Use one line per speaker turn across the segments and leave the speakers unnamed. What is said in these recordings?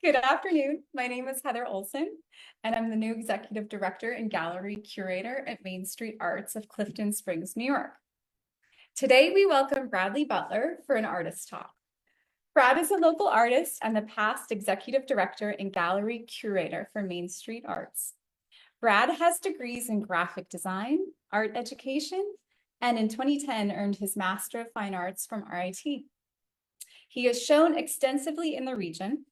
Good afternoon. My name is Heather Olson, and I'm the new Executive Director and Gallery Curator at Main Street Arts of Clifton Springs, New York. Today, we welcome Bradley Butler for an artist talk. Brad is a local artist and the past Executive Director and Gallery Curator for Main Street Arts. Brad has degrees in graphic design, art education, and in 2010 earned his Master of Fine Arts from RIT. He has shown extensively in the region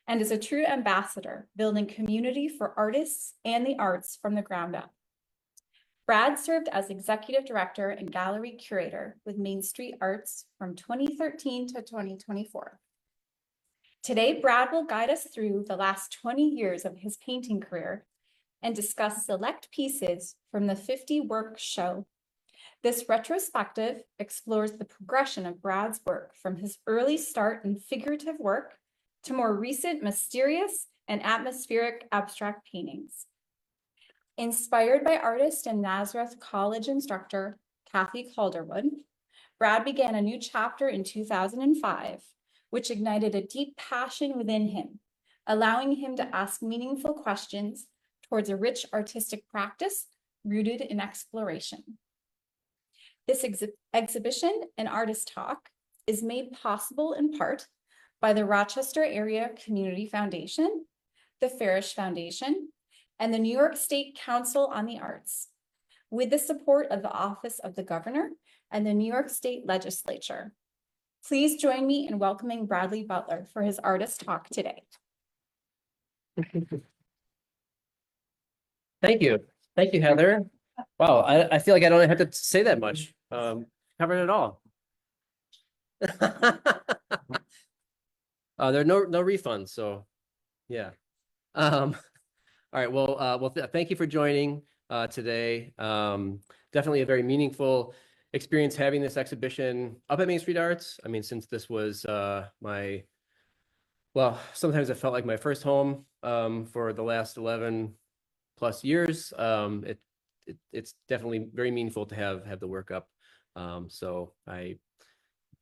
and is a true ambassador, building community for artists and the arts from the ground up. Brad served as Executive Director and Gallery Curator with Main Street Arts from 2013 to 2024. Today, Brad will guide us through the last 20 years of his painting career and discuss select pieces from the 50 Work Show. This retrospective explores the progression of Brad's work from his early start in figurative work to more recent mysterious and atmospheric abstract paintings. Inspired by artist and Nazareth College instructor Kathy Calderwood, Brad began a new chapter in 2005, which ignited a deep passion within him, allowing him to ask meaningful questions towards a rich artistic practice rooted in exploration. This exhibition and artist talk is made possible in part by the Rochester Area Community Foundation, the Farish Foundation, and the New York State Council on the Arts, with the support of the Office of the Governor and the New York State Legislature. Please join me in welcoming Bradley Butler for his artist talk today.
Thank you. Thank you, Heather. Wow, I feel like I don't have to say that much. Covered it all. There are no refunds, so yeah. All right, well, thank you for joining today. Definitely a very meaningful experience having this exhibition up at Main Street Arts. I mean, since this was sometimes it felt like my first home for the last 11 plus years. It's definitely very meaningful to have the work up. So I'm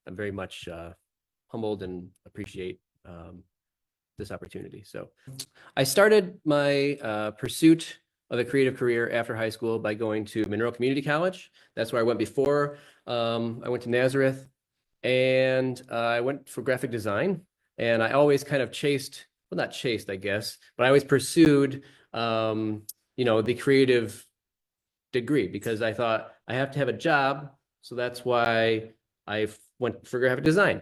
very much humbled and appreciate this opportunity. So I started my pursuit of a creative career after high school by going to Monroe Community College. That's where I went before. I went to Nazareth, and I went for graphic design. And I always kind of not chased, I guess, but I always pursued, the creative degree, because I thought I have to have a job. So that's why I went for graphic design.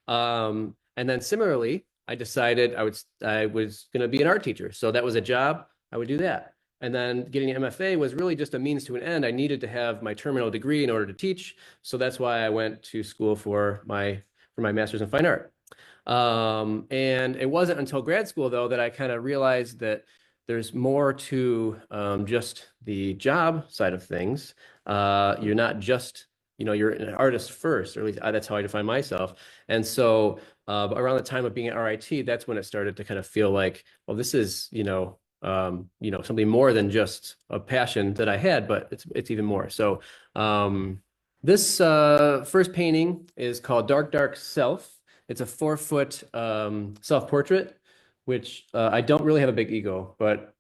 And then similarly, I decided I was going to be an art teacher. So that was a job. I would do that. And then getting an MFA was really just a means to an end. I needed to have my terminal degree in order to teach. So that's why I went to school for my master's in fine art. And it wasn't until grad school, though, that I kind of realized that there's more to just the job side of things. You're not just, you're an artist first, or at least that's how I define myself. And so around the time of being at RIT, that's when it started to kind of feel like, well, this is, something more than just a passion that I had, but it's even more. So this first painting is called Dark, Dark Self. It's a 4-foot self-portrait, which I don't really have a big ego, but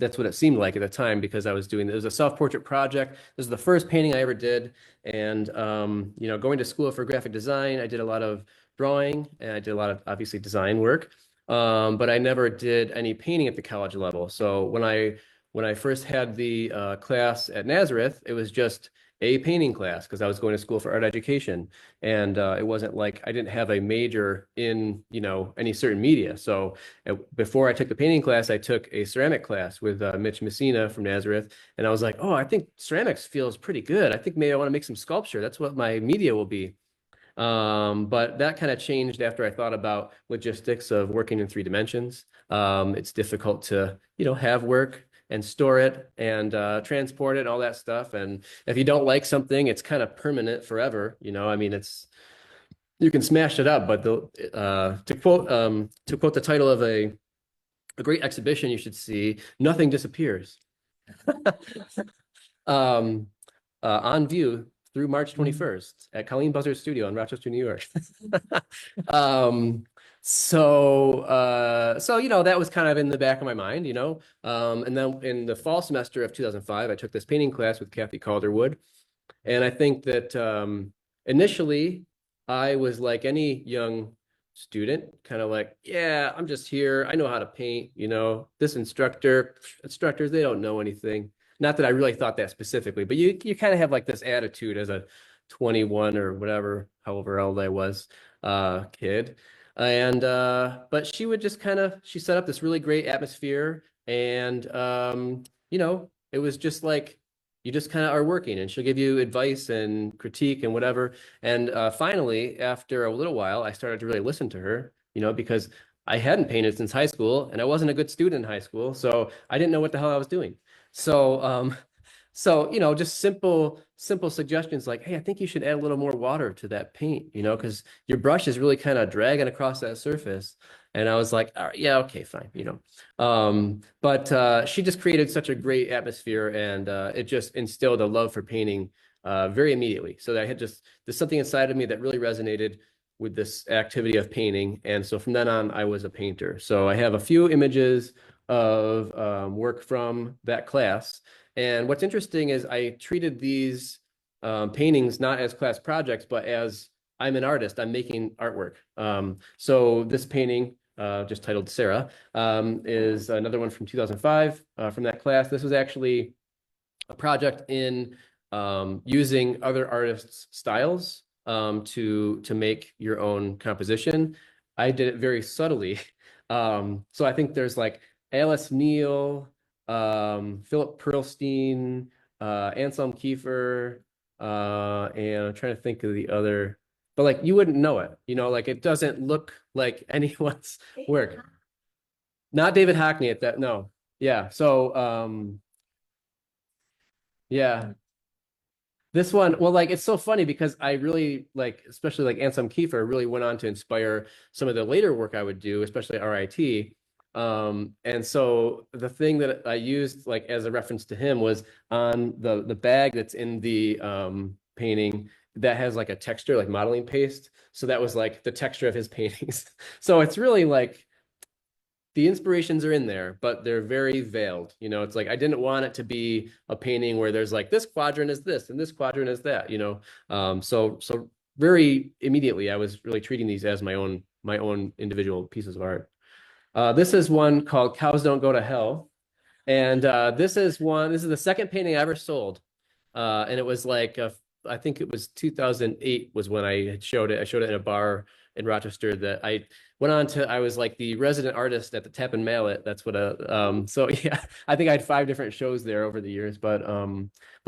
that's what it seemed like at the time, because it was a self-portrait project. This is the first painting I ever did. And, going to school for graphic design, I did a lot of drawing, and I did a lot of, obviously, design work. But I never did any painting at the college level. So when I first had the class at Nazareth, it was just a painting class, because I was going to school for art education, and it wasn't like I didn't have a major in any certain media. So before I took the painting class, I took a ceramic class with Mitch Messina from Nazareth, and I was like, oh, I think ceramics feels pretty good. I think maybe I want to make some sculpture. That's what my media will be. But that kind of changed after I thought about logistics of working in 3 dimensions. It's difficult to have work and store it and transport it and all that stuff. And if you don't like something, it's kind of permanent forever. I mean, you can smash it up, but to quote the title of a great exhibition you should see, nothing disappears. On view through March 21st at Colleen Buzzard's studio in Rochester, New York. So so, you know, that was kind of in the back of my mind, you know. And then in the fall semester of 2005, I took this painting class with Kathy Calderwood. And I think that initially I was like any young student, kind of like, yeah, I'm just here. I know how to paint, you know, this instructors, they don't know anything. Not that I really thought that specifically, but you kind of have like this attitude as a 21 or whatever, however old I was, kid. And but she would just kind of she set up this really great atmosphere, and you know, it was just like you just kind of are working, and she'll give you advice and critique and whatever. And finally, after a little while, I started to really listen to her, you know, because I hadn't painted since high school and I wasn't a good student in high school, so I didn't know what the hell I was doing. So so, you know, just simple suggestions like, hey, I think you should add a little more water to that paint, you know, because your brush is really kind of dragging across that surface. And I was like, all right, yeah, okay, fine, you know. But she just created such a great atmosphere, and it just instilled a love for painting very immediately. So that I had there's something inside of me that really resonated with this activity of painting. And so from then on, I was a painter. So I have a few images of work from that class. And what's interesting is I treated these paintings not as class projects, but as I'm an artist, I'm making artwork. So this painting, just titled Sarah, is another one from 2005 from that class. This was actually a project in using other artists' styles to make your own composition. I did it very subtly. So I think there's like Alice Neal, Philip Pearlstein, Anselm Kiefer, and I'm trying to think of the other, but like you wouldn't know it, you know, like it doesn't look like anyone's work. Not David Hockney at that, no. Yeah, so yeah. This one, well, like it's so funny because I really like, especially like Anselm Kiefer, really went on to inspire some of the later work I would do, especially at RIT. And so the thing that I used like as a reference to him was on the bag that's in the painting that has like a texture, like modeling paste. So that was like the texture of his paintings. So it's really like the inspirations are in there, but they're very veiled. You know, it's like I didn't want it to be a painting where there's like this quadrant is this and this quadrant is that, you know. So very immediately I was really treating these as my own individual pieces of art. This is one called Cows Don't Go to Hell. And this is the second painting I ever sold. And it was like I think it was 2008 was when I had showed it. I showed it in a bar in Rochester that I went on to, I was like the resident artist at the Tap and Mallet. That's what so yeah, I think I had 5 different shows there over the years. But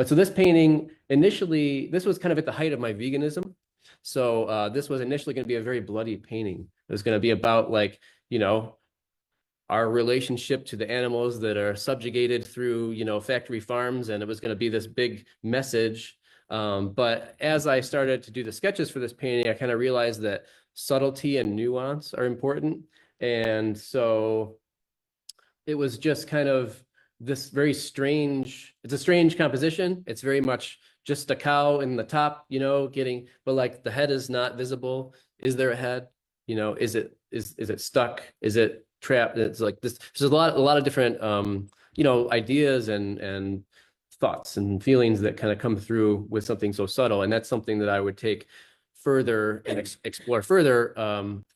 so this painting initially, this was kind of at the height of my veganism. So this was initially going to be a very bloody painting. It was going to be about like, you know, our relationship to the animals that are subjugated through, you know, factory farms, and it was going to be this big message. But as I started to do the sketches for this painting, I kind of realized that subtlety and nuance are important. And so it was just kind of this very strange, it's a strange composition. It's very much just a cow in the top, you know, but like the head is not visible. Is there a head? You know, is it stuck? Is it trapped? It's like this. There's a lot of different you know, ideas and thoughts and feelings that kind of come through with something so subtle. And that's something that I would take further and explore further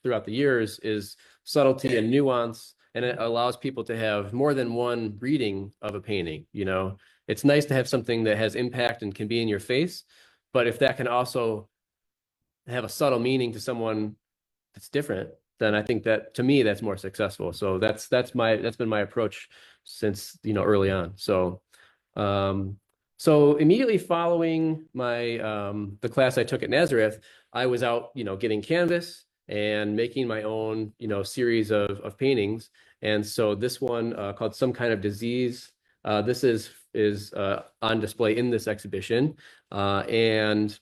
throughout the years, is subtlety and nuance. And it allows people to have more than one reading of a painting. You know, it's nice to have something that has impact and can be in your face, but if that can also have a subtle meaning to someone that's different, then I think that to me that's more successful. So that's been my approach since, you know, early on. So so immediately following my the class I took at Nazareth, I was out, you know, getting canvas and making my own, you know, series of paintings. And so this one called Some Kind of Disease, this is on display in this exhibition. And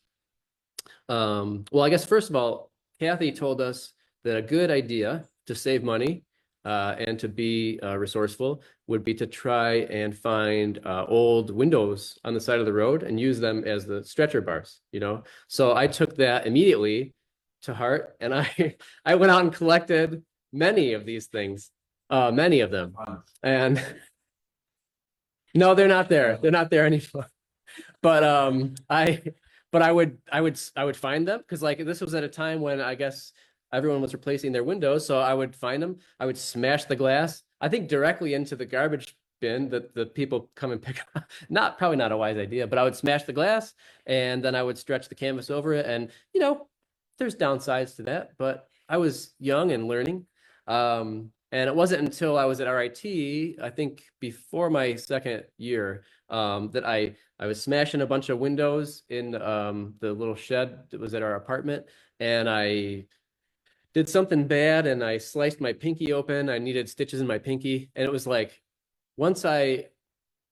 well, I guess first of all, Kathy told us that a good idea to save money and to be resourceful would be to try and find old windows on the side of the road and use them as the stretcher bars, you know? So I took that immediately to heart, and I went out and collected many of these things. Many of them. And no, they're not there. They're not there anymore. But I would find them because like this was at a time when I guess everyone was replacing their windows. So I would find them. I would smash the glass, I think directly into the garbage bin that the people come and pick up. Probably not a wise idea, but I would smash the glass and then I would stretch the canvas over it. And there's downsides to that, but I was young and learning. And it wasn't until I was at RIT, I think before my second year, that I was smashing a bunch of windows in the little shed that was at our apartment, and I did something bad and I sliced my pinky open. I needed stitches in my pinky, and it was like once I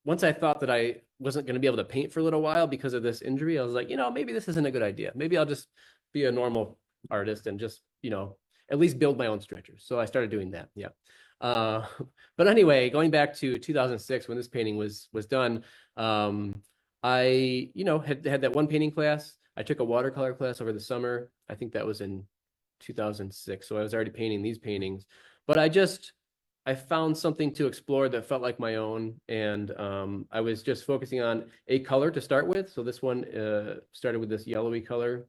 thought that I wasn't going to be able to paint for a little while because of this injury, I was like, maybe this isn't a good idea. Maybe I'll just be a normal artist and just, at least build my own stretchers. So I started doing that. Yeah. Uh, but anyway, going back to 2006 when this painting was done, I, had that one painting class. I took a watercolor class over the summer. I think that was in 2006. So I was already painting these paintings, but I found something to explore that felt like my own. And I was just focusing on a color to start with. So this one started with this yellowy color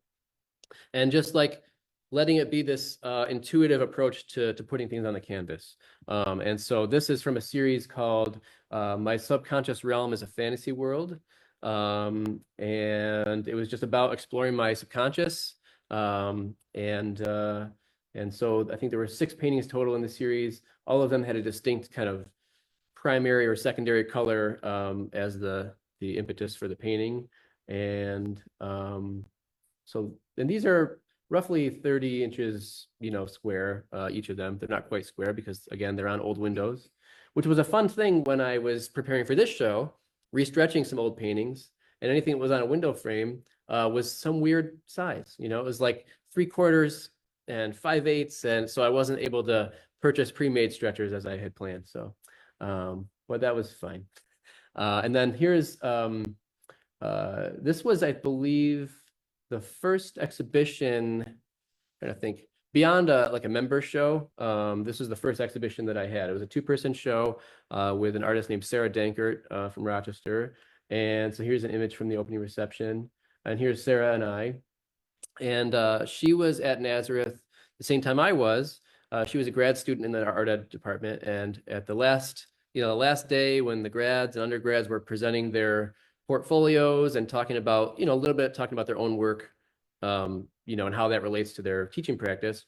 and just like letting it be this intuitive approach to putting things on the canvas. And so this is from a series called My Subconscious Realm is a Fantasy World. And it was just about exploring my subconscious. And so I think there were 6 paintings total in the series. All of them had a distinct kind of primary or secondary color as the impetus for the painting. And these are roughly 30 inches, square, each of them. They're not quite square because, again, they're on old windows, which was a fun thing when I was preparing for this show, restretching some old paintings, and anything that was on a window frame was some weird size. It was like 3/4 and 5/8, and so I wasn't able to purchase pre-made stretchers as I had planned. So, but that was fine. And then here's this was, I believe, the first exhibition, I'm trying to think, beyond like a member show. This was the first exhibition that I had. It was a 2-person show with an artist named Sarah Dankert from Rochester. And so here's an image from the opening reception. And here's Sarah and I. And she was at Nazareth the same time I was. She was a grad student in the art ed department. And at the last day when the grads and undergrads were presenting their portfolios and talking about, a little bit talking about their own work, and how that relates to their teaching practice.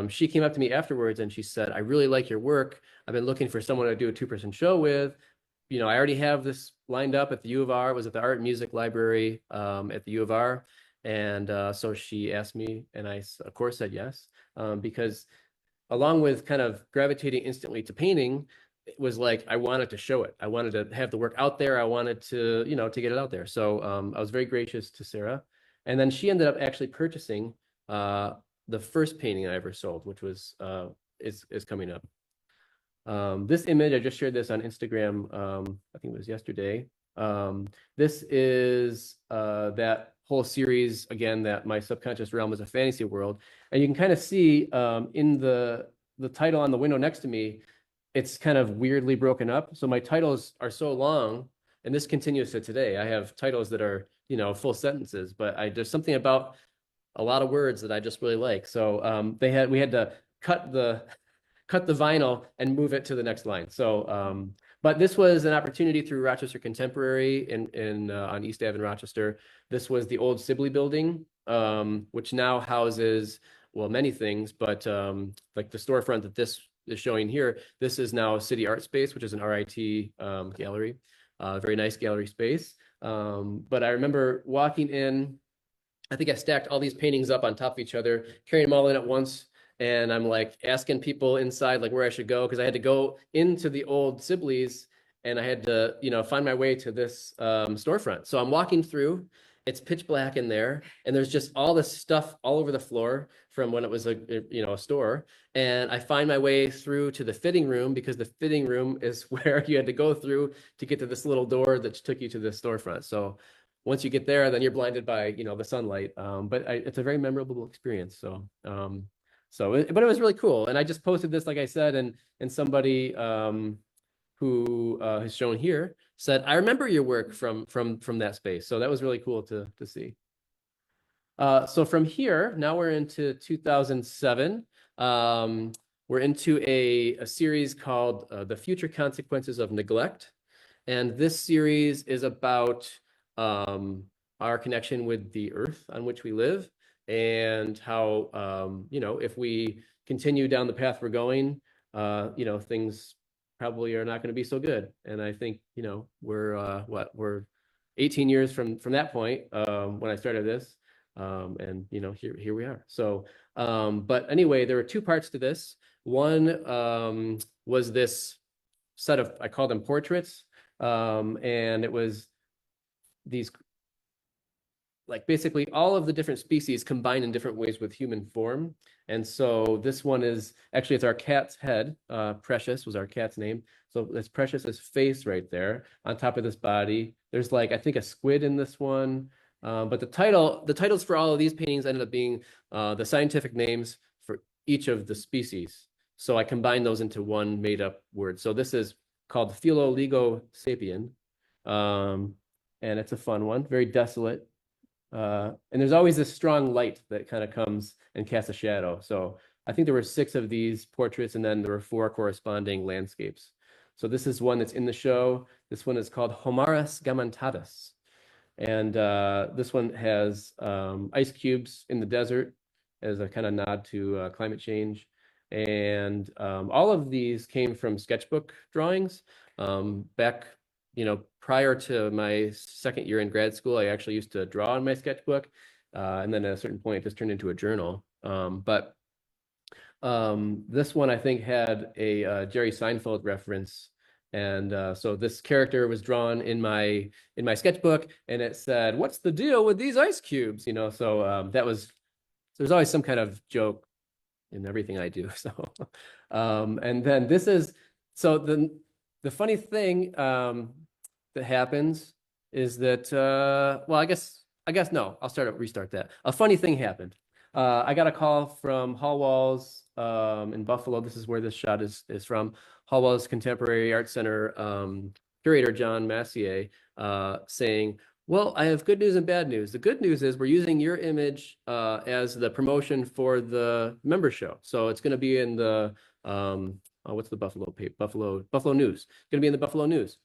She came up to me afterwards and she said, I really like your work. I've been looking for someone to do a 2-person show with. I already have this lined up at the U of R. It was at the Art and Music Library at the U of R. And so she asked me, and I, of course, said yes, because along with kind of gravitating instantly to painting, it was like I wanted to show it. I wanted to have the work out there. I wanted to, to get it out there. So I was very gracious to Sarah. And then she ended up actually purchasing the first painting I ever sold, which was is coming up. This image, I just shared this on Instagram, I think it was yesterday. This is that whole series, again, that My Subconscious Realm is a Fantasy World. And you can kind of see in the title on the window next to me, it's kind of weirdly broken up. So my titles are so long, and this continues to today. I have titles that are, full sentences, but there's something about a lot of words that I just really like. So we had to cut the vinyl and move it to the next line. So, but this was an opportunity through Rochester Contemporary on East Ave in Rochester. This was the old Sibley building, which now houses, well, many things, but like the storefront that this is showing here, this is now City Art Space, which is an RIT gallery, very nice gallery space. But I remember walking in, I think I stacked all these paintings up on top of each other, carrying them all in at once. And I'm like asking people inside like where I should go, because I had to go into the old Sibley's and I had to, find my way to this storefront. So I'm walking through, it's pitch black in there, and there's just all this stuff all over the floor from when it was a store. And I find my way through to the fitting room, because the fitting room is where you had to go through to get to this little door that took you to the storefront. So once you get there, then you're blinded by, the sunlight. But it's a very memorable experience. So So, but it was really cool. And I just posted this, like I said, and somebody who is shown here said, "I remember your work from that space." So that was really cool to see. So from here, now we're into 2007. We're into a series called The Future Consequences of Neglect. And this series is about our connection with the earth on which we live and how, if we continue down the path we're going, things probably are not going to be so good. And I think, we're 18 years from that point when I started this. And here we are. So, but anyway, there were two parts to this. One was this set of, I call them portraits, and it was these, like basically all of the different species combined in different ways with human form. And so this one is actually, it's our cat's head. Precious was our cat's name. So that's Precious's face right there on top of this body. There's like, I think, a squid in this one. But the titles for all of these paintings ended up being the scientific names for each of the species. So I combined those into one made up word. So this is called Philoligo sapien. And it's a fun one, very desolate. And there's always this strong light that kind of comes and casts a shadow. So I think there were 6 of these portraits, and then there were 4 corresponding landscapes. So this is one that's in the show. This one is called Homarus gamantatus. And this one has ice cubes in the desert as a kind of nod to climate change. And all of these came from sketchbook drawings. Back, prior to my second year in grad school, I actually used to draw in my sketchbook. And then at a certain point, it just turned into a journal. But this one, I think, had a Jerry Seinfeld reference. And so this character was drawn in my sketchbook, and it said, "What's the deal with these ice cubes?" So there's always some kind of joke in everything I do. So, and then this is, so the funny thing that happens is that, well, I guess no, restart that. A funny thing happened. I got a call from Hall Walls in Buffalo. This is where this shot is from. Hall Walls Contemporary Art Center curator John Massier saying, "Well, I have good news and bad news. The good news is we're using your image as the promotion for the member show. So it's going to be in the what's the Buffalo News. It's going to be in the Buffalo News."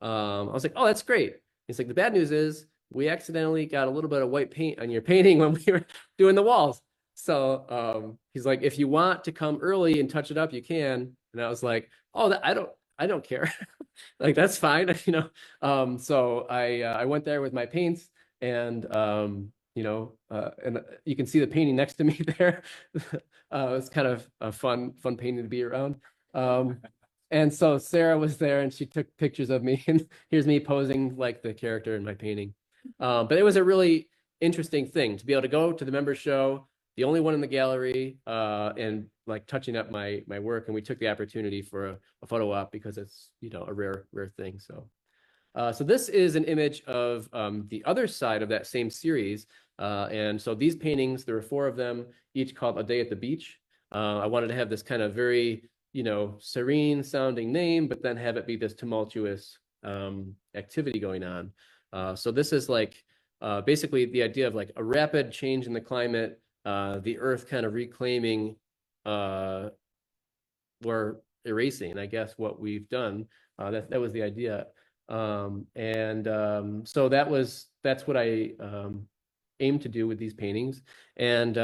I was like, "Oh, that's great." He's like, "The bad news is we accidentally got a little bit of white paint on your painting when we were doing the walls." So he's like, "If you want to come early and touch it up, you can." And I was like, "Oh, I don't care." Like, that's fine. So I went there with my paints, and and you can see the painting next to me there. It's kind of a fun painting to be around. And so Sarah was there, and she took pictures of me, and here's me posing like the character in my painting. But it was a really interesting thing to be able to go to the member show, the only one in the gallery, and like touching up my work. And we took the opportunity for a photo op because it's, a rare thing. So this is an image of the other side of that same series. And so these paintings, there were 4 of them, each called A Day at the Beach. I wanted to have this kind of very, serene sounding name, but then have it be this tumultuous activity going on. So this is like basically the idea of like a rapid change in the climate, the earth kind of reclaiming or erasing, I guess, what we've done. That was the idea. So that's what I aimed to do with these paintings. And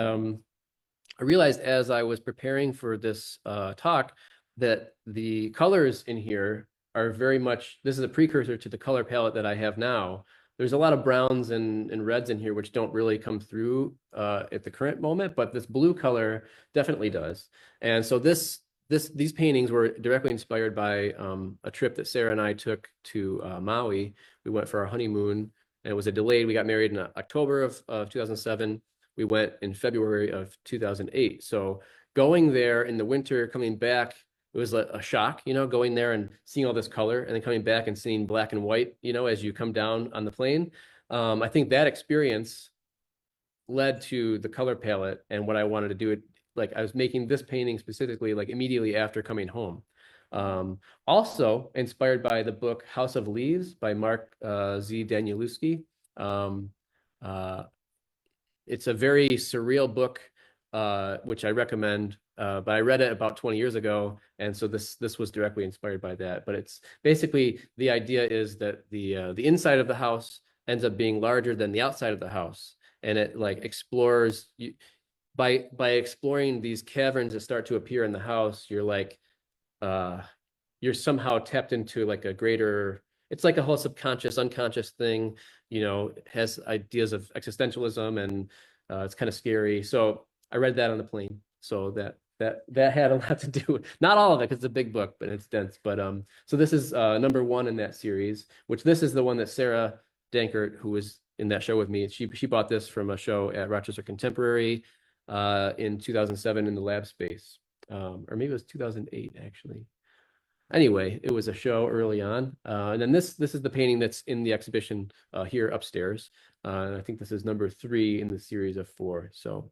I realized as I was preparing for this talk that the colors in here are very much, this is a precursor to the color palette that I have now. There's a lot of browns and reds in here, which don't really come through at the current moment, but this blue color definitely does. And so these paintings were directly inspired by a trip that Sarah and I took to Maui. We went for our honeymoon, and it was a delayed. We got married in October of 2007. We went in February of 2008. So going there in the winter, coming back, it was a shock, going there and seeing all this color, and then coming back and seeing black and white, as you come down on the plane. I think that experience led to the color palette and what I wanted to do. like I was making this painting specifically like immediately after coming home. Also inspired by the book House of Leaves by Mark Z. Danielewski. Um, uh, it's a very surreal book, which I recommend. But I read it about 20 years ago, and so this was directly inspired by that. But it's basically the idea is that the inside of the house ends up being larger than the outside of the house, and it like explores you, by exploring these caverns that start to appear in the house. Uh, you're somehow tapped into like a greater. It's like a whole subconscious, unconscious thing. It has ideas of existentialism, and it's kind of scary. So I read that on the plane. So that had a lot to do with, not all of it because it's a big book, but it's dense. But so this is number one in that series, which this is the one that Sarah Dankert, who was in that show with me, she bought this from a show at Rochester Contemporary in 2007 in the lab space, or maybe it was 2008 actually. Anyway, it was a show early on, and then this is the painting that's in the exhibition here upstairs. And I think this is number 3 in the series of 4. So,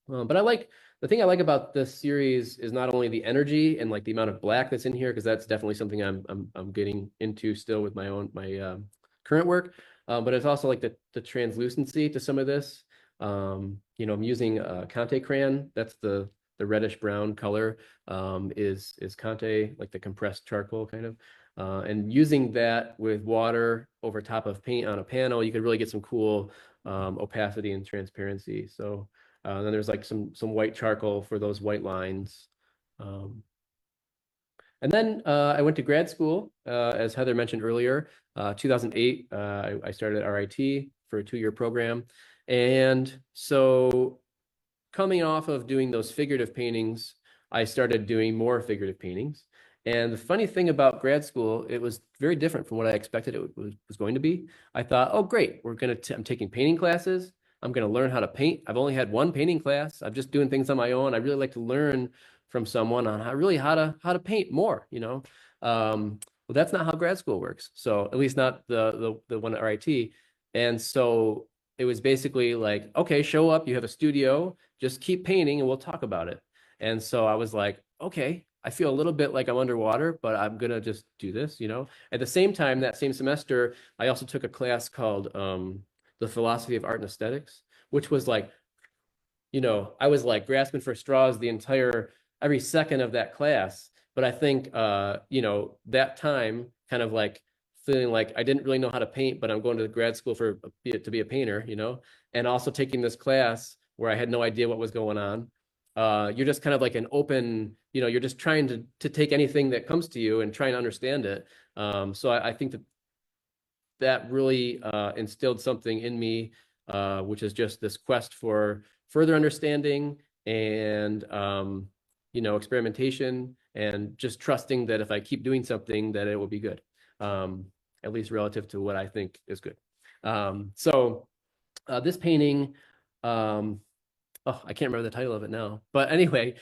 but the thing I like about this series is not only the energy and like the amount of black that's in here, because that's definitely something I'm getting into still with my current work, but it's also like the translucency to some of this. I'm using Conte crayon. That's the reddish brown color is Conte, like the compressed charcoal kind of. And using that with water over top of paint on a panel, you could really get some cool opacity and transparency. So then there's like some white charcoal for those white lines. And then I went to grad school, as Heather mentioned earlier, 2008. I started at RIT for a 2-year program. And so coming off of doing those figurative paintings, I started doing more figurative paintings. And the funny thing about grad school, it was very different from what I expected it was going to be. I thought, oh, great, I'm taking painting classes. I'm going to learn how to paint. I've only had one painting class. I'm just doing things on my own. I really like to learn from someone on how to paint more, well, that's not how grad school works. So at least not the one at RIT. And so it was basically like, okay, show up, you have a studio, just keep painting and we'll talk about it. And so I was like, okay, I feel a little bit like I'm underwater, but I'm gonna just do this. At the same time, that same semester, I also took a class called The Philosophy of Art and Aesthetics, which was like, I was like grasping for straws every second of that class. But I think, that time kind of like feeling like I didn't really know how to paint, but I'm going to grad school to be a painter, and also taking this class where I had no idea what was going on. You're just kind of like an open, you're just trying to take anything that comes to you and try and understand it. So I think that really instilled something in me, which is just this quest for further understanding and experimentation, and just trusting that if I keep doing something, that it will be good, at least relative to what I think is good. So this painting, oh, I can't remember the title of it now, but anyway,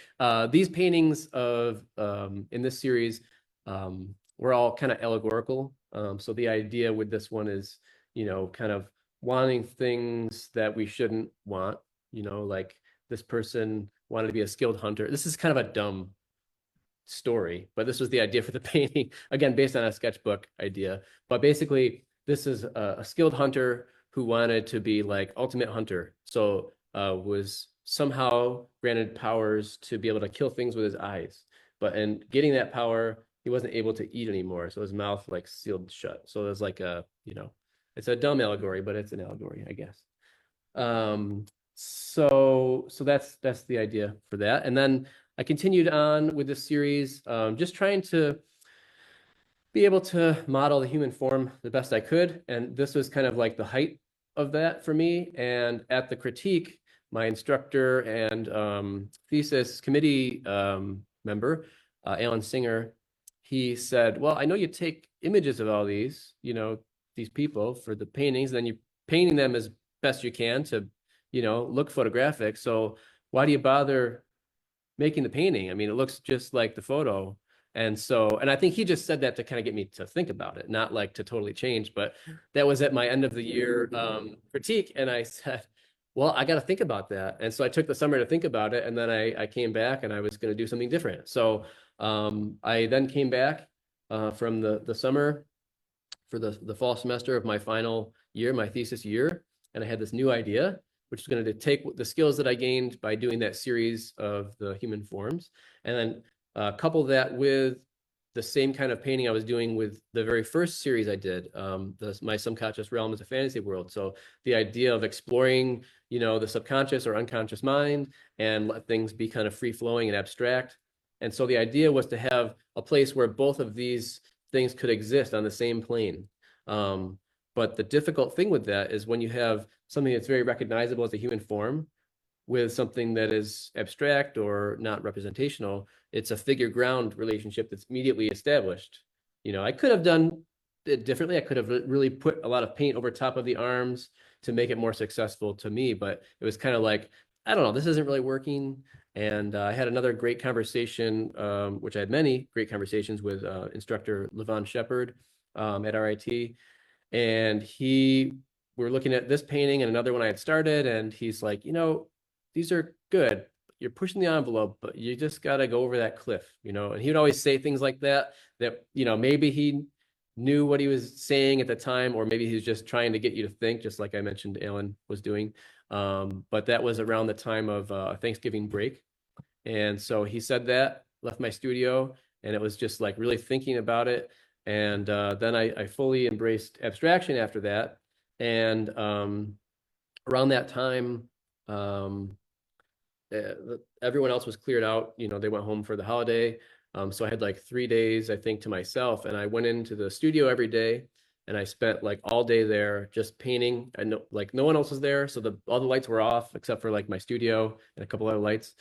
these paintings in this series were all kind of allegorical. So the idea with this one is, kind of wanting things that we shouldn't want, like this person wanted to be a skilled hunter. This is kind of a dumb story, but this was the idea for the painting, again, based on a sketchbook idea. But basically, this is a skilled hunter who wanted to be like ultimate hunter. So was somehow granted powers to be able to kill things with his eyes. But in getting that power, he wasn't able to eat anymore. So his mouth like sealed shut. So there's like it's a dumb allegory, but it's an allegory, I guess. So that's the idea for that. And then I continued on with this series, just trying to be able to model the human form the best I could. And this was kind of like the height of that for me. And at the critique, my instructor and thesis committee member, Alan Singer, he said, well, I know you take images of all these, these people for the paintings, and then you're painting them as best you can to, look photographic. So why do you bother making the painting? I mean, it looks just like the photo. And I think he just said that to kind of get me to think about it, not like to totally change, but that was at my end of the year critique. And I said, well, I got to think about that. And so I took the summer to think about it. And then I came back and I was going to do something different. So I then came back from the summer for the fall semester of my final year, my thesis year. And I had this new idea, which is going to take the skills that I gained by doing that series of the human forms, and then couple that with the same kind of painting I was doing with the very first series I did, my subconscious realm is a fantasy world. So the idea of exploring, the subconscious or unconscious mind and let things be kind of free flowing and abstract. And so the idea was to have a place where both of these things could exist on the same plane. But the difficult thing with that is when you have something that's very recognizable as a human form with something that is abstract or not representational, it's a figure ground relationship that's immediately established. I could have done it differently. I could have really put a lot of paint over top of the arms to make it more successful to me, but it was kind of like, I don't know, this isn't really working. And I had another great conversation, which I had many great conversations with instructor Levon Shepard at RIT. And we're looking at this painting and another one I had started. And he's like, these are good. You're pushing the envelope, but you just got to go over that cliff, and he would always say things like that, maybe he knew what he was saying at the time, or maybe he was just trying to get you to think, just like I mentioned Alan was doing. But that was around the time of Thanksgiving break. And so he said that, left my studio, and it was just like really thinking about it. And then I fully embraced abstraction after that. And around that time, everyone else was cleared out. They went home for the holiday. So I had like 3 days, I think, to myself. And I went into the studio every day and I spent like all day there just painting. I know like no one else was there. So all the lights were off except for like my studio and a couple other lights.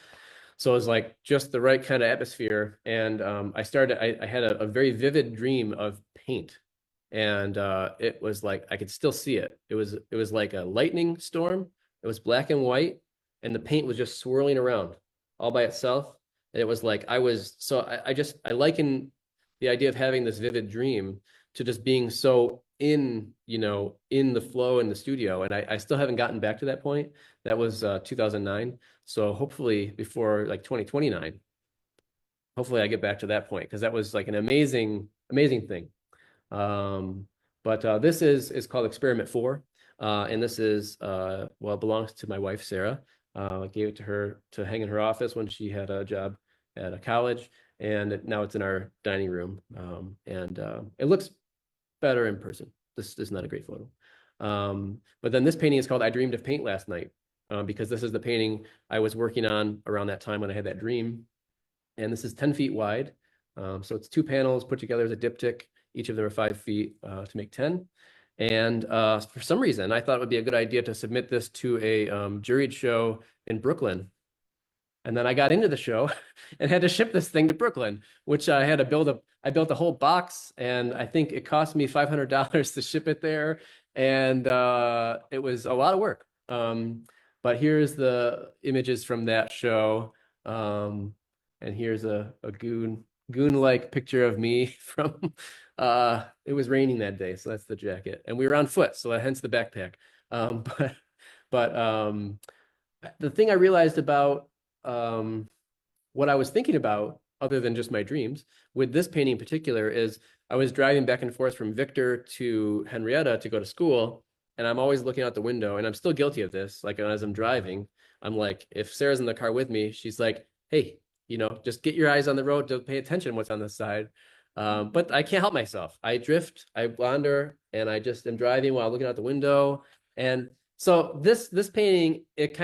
So it was like just the right kind of atmosphere. And I had a very vivid dream of paint. And it was like, I could still see it. It was like a lightning storm. It was black and white, and the paint was just swirling around all by itself. And it was like, I liken the idea of having this vivid dream to just being so in the flow in the studio. And I still haven't gotten back to that point. That was 2009. So hopefully before like 2029, hopefully I get back to that point, because that was like an amazing thing. But this is called Experiment 4. And this is, it belongs to my wife, Sarah. I gave it to her to hang in her office when she had a job at a college. And now it's in our dining room. And it looks better in person. This is not a great photo. But then this painting is called I Dreamed of Paint Last Night, because this is the painting I was working on around that time when I had that dream. And this is 10 feet wide. So it's 2 panels put together as a diptych. Each of them are 5 feet to make 10. And for some reason, I thought it would be a good idea to submit this to a juried show in Brooklyn. And then I got into the show and had to ship this thing to Brooklyn, which I had to I built a whole box, and I think it cost me $500 to ship it there. And it was a lot of work. But here's the images from that show. And here's a goon-like picture of me from, it was raining that day, so that's the jacket. And we were on foot, so hence the backpack. But the thing I realized about what I was thinking about, other than just my dreams, with this painting in particular, is I was driving back and forth from Victor to Henrietta to go to school, and I'm always looking out the window, and I'm still guilty of this. Like as I'm driving, I'm like, if Sarah's in the car with me, she's like, hey, just get your eyes on the road to pay attention what's on the side. But I can't help myself. I drift, I wander, and I just am driving while looking out the window. And so this painting, it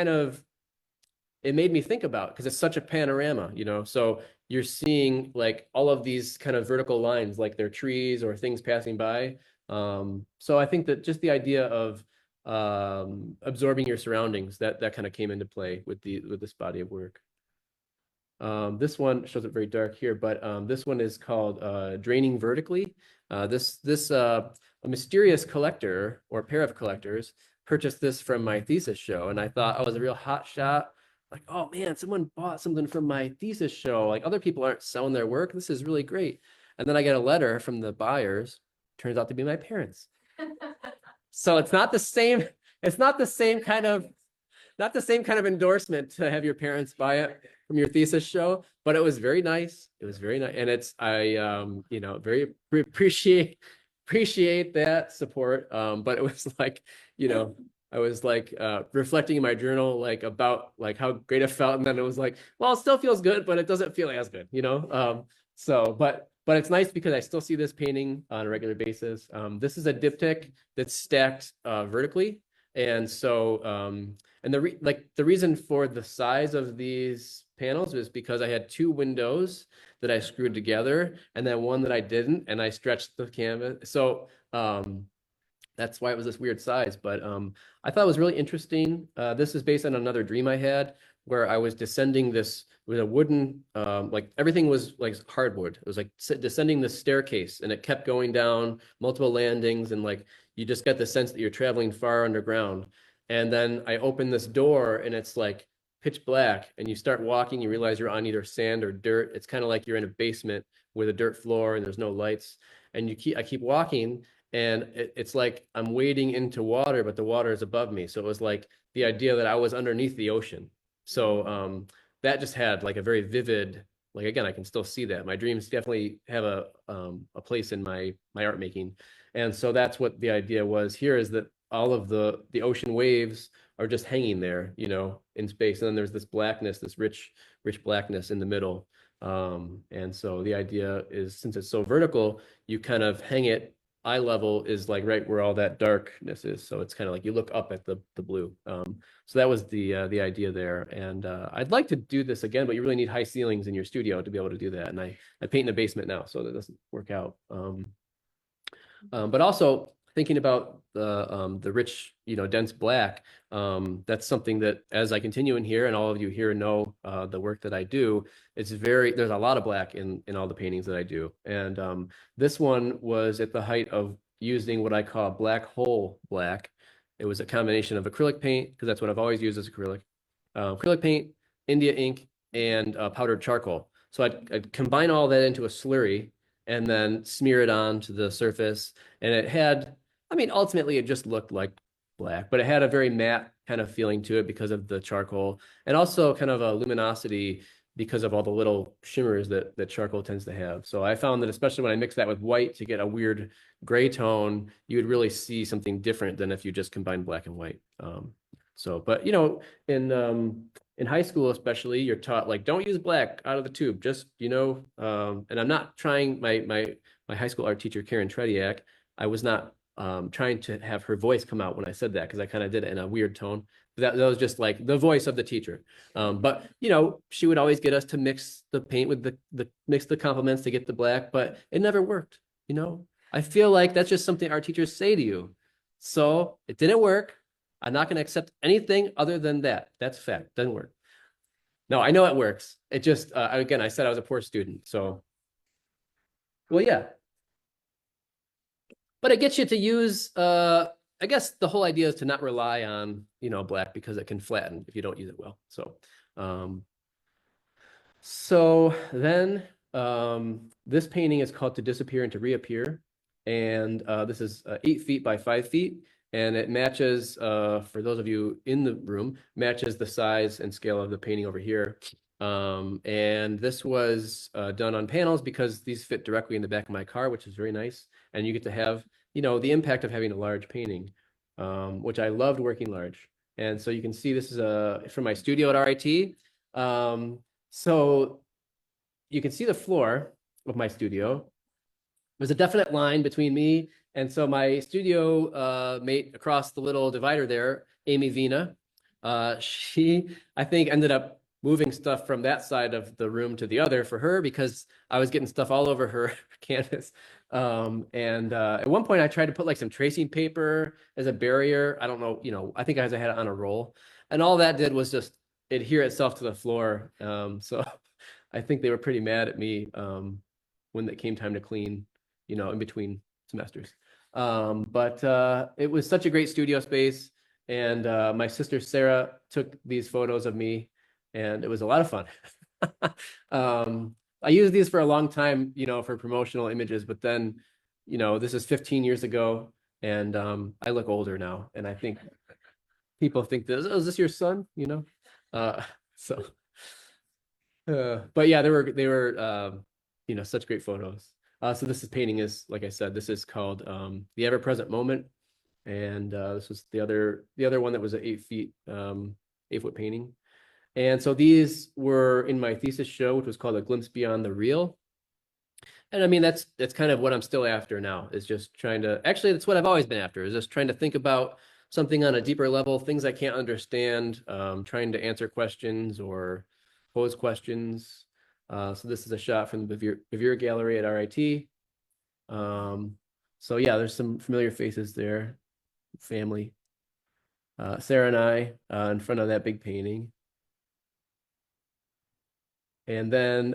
made me think about, because it's such a panorama, so you're seeing like all of these kind of vertical lines, like they're trees or things passing by. So I think that just the idea of absorbing your surroundings, that kind of came into play with this body of work. This one shows it very dark here, but this one is called Draining Vertically. A mysterious collector or pair of collectors purchased this from my thesis show, and I thought I was a real hot shot. Like, oh man, someone bought something from my thesis show. Like other people aren't selling their work. This is really great. And then I get a letter from the buyers. Turns out to be my parents. So it's not the same. It's not the same kind of not the same kind of endorsement to have your parents buy it from your thesis show, but it was very nice. It was very nice. And you know, very appreciate that support. But it was like, you know, I was like reflecting in my journal like about like how great it felt, and then it was like, well, it still feels good, but it doesn't feel as good, you know. But it's nice because I still see this painting on a regular basis. This is a diptych that's stacked vertically, and so and the reason for the size of these panels is because I had two windows that I screwed together, and then one that I didn't, and I stretched the canvas. So that's why it was this weird size. But I thought it was really interesting. This is based on another dream I had where I was descending this with a wooden, like everything was like hardwood. It was like descending the staircase, and it kept going down multiple landings, and like you just get the sense that you're traveling far underground. And then I open this door, and it's like pitch black, and you start walking, you realize you're on either sand or dirt. It's kind of like you're in a basement with a dirt floor and there's no lights. And I keep walking, and it's like I'm wading into water, but the water is above me. So it was like the idea that I was underneath the ocean. So that just had like a very vivid, like again, I can still see that. My dreams definitely have a place in my art making. And so that's what the idea was here, is that all of the ocean waves are just hanging there, you know, in space. And then there's this blackness, this rich blackness in the middle. And so the idea is, since it's so vertical, you kind of hang it, eye level is like right where all that darkness is. So it's kind of like you look up at the blue. So that was the idea there. And I'd like to do this again, but you really need high ceilings in your studio to be able to do that. And I paint in the basement now, so that doesn't work out. But also thinking about the rich, you know, dense black, that's something that as I continue in here, and all of you here know the work that I do, there's a lot of black in all the paintings that I do. And this one was at the height of using what I call black hole black. It was a combination of acrylic paint, because that's what I've always used as acrylic paint, India ink, and powdered charcoal. So I'd combine all that into a slurry and then smear it onto the surface. And it had, I mean, ultimately it just looked like black, but it had a very matte kind of feeling to it because of the charcoal, and also kind of a luminosity because of all the little shimmers that charcoal tends to have. So I found that especially when I mix that with white to get a weird gray tone, you would really see something different than if you just combine black and white. But you know, in high school especially, you're taught like, don't use black out of the tube, just, you know, and I'm not trying, my high school art teacher, Karen Trediak, I was not trying to have her voice come out when I said that, because I kind of did it in a weird tone. That was just like the voice of the teacher. But you know, she would always get us to mix the paint with mix the complements to get the black, but it never worked. You know, I feel like that's just something our teachers say to you. So it didn't work. I'm not going to accept anything other than that. That's fact. Doesn't work. No, I know it works. It just, again, I said I was a poor student. So, well, yeah. But it gets you to use, I guess the whole idea is to not rely on, you know, black, because it can flatten if you don't use it well. So then this painting is called To Disappear and to Reappear. And this is 8 feet by 5 feet. And it matches, for those of you in the room, matches the size and scale of the painting over here. And this was done on panels because these fit directly in the back of my car, which is very nice. And you get to have, you know, the impact of having a large painting, which I loved working large. And so you can see this is from my studio at RIT. So you can see the floor of my studio. There's a definite line between me. And so my studio mate across the little divider there, Amy Vina, she, I think, ended up moving stuff from that side of the room to the other for her, because I was getting stuff all over her canvas. At one point I tried to put like some tracing paper as a barrier. I don't know, you know, I think I had it on a roll, and all that did was just adhere itself to the floor. So I think they were pretty mad at me when it came time to clean, you know, in between semesters. It was such a great studio space. And my sister Sarah took these photos of me, and it was a lot of fun. I used these for a long time, you know, for promotional images, but then, you know, this is 15 years ago, and I look older now. And I think people think this, oh, is this your son? So but yeah, they were such great photos. So this is painting is, like I said, this is called The Ever-Present Moment. And this was the other one that was an 8 feet 8 foot painting. And so these were in my thesis show, which was called A Glimpse Beyond the Real. And I mean, that's kind of what I'm still after now, is just trying to, actually, that's what I've always been after, is just trying to think about something on a deeper level, things I can't understand, trying to answer questions or pose questions. So this is a shot from the Bevere Gallery at RIT. So yeah, there's some familiar faces there, family. Sarah and I in front of that big painting. And then,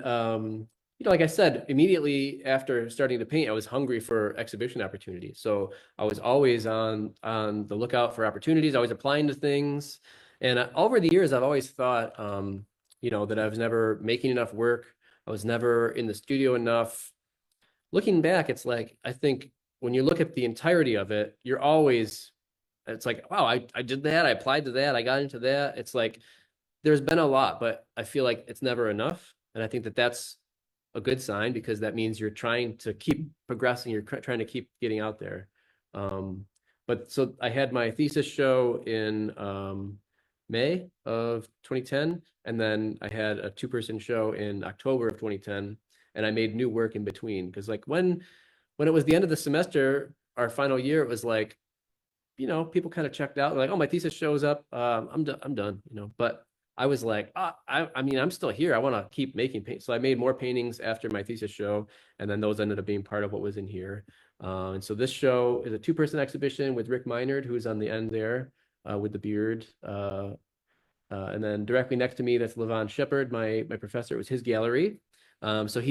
like I said, immediately after starting to paint, I was hungry for exhibition opportunities. So I was always on the lookout for opportunities, always applying to things. And over the years, I've always thought, that I was never making enough work. I was never in the studio enough. Looking back, it's like, I think when you look at the entirety of it, it's like, wow, I did that. I applied to that. I got into that. It's like, there's been a lot, but I feel like it's never enough. And I think that that's a good sign, because that means you're trying to keep progressing. You're trying to keep getting out there. But so I had my thesis show in May of 2010, and then I had a 2-person show in October of 2010, and I made new work in between. Because like when it was the end of the semester, our final year, it was like, people kind of checked out, like, oh, my thesis shows up. I'm done. But I was like, I mean, I'm still here. I want to keep making paint. So I made more paintings after my thesis show, and then those ended up being part of what was in here. And so this show is a 2-person exhibition with Rick Minard, who's on the end there with the beard. And then directly next to me, that's Levon Shepard, my professor. It was his gallery. So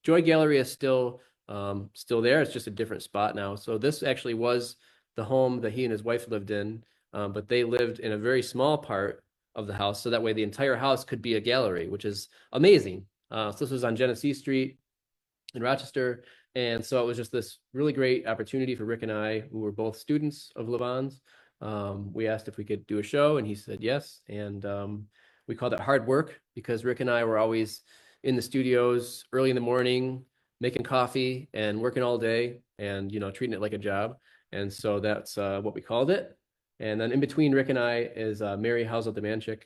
Joy Gallery is still there. It's just a different spot now. So this actually was the home that he and his wife lived in, but they lived in a very small part of the house, so that way the entire house could be a gallery, which is amazing. So this was on Genesee Street in Rochester, and so it was just this really great opportunity for Rick and I, who were both students of Levon's. We asked if we could do a show, and he said yes, and we called it Hard Work, because Rick and I were always in the studios early in the morning, making coffee and working all day, and treating it like a job. And so that's what we called it. And then in between Rick and I is Mary Housel-Demanchik.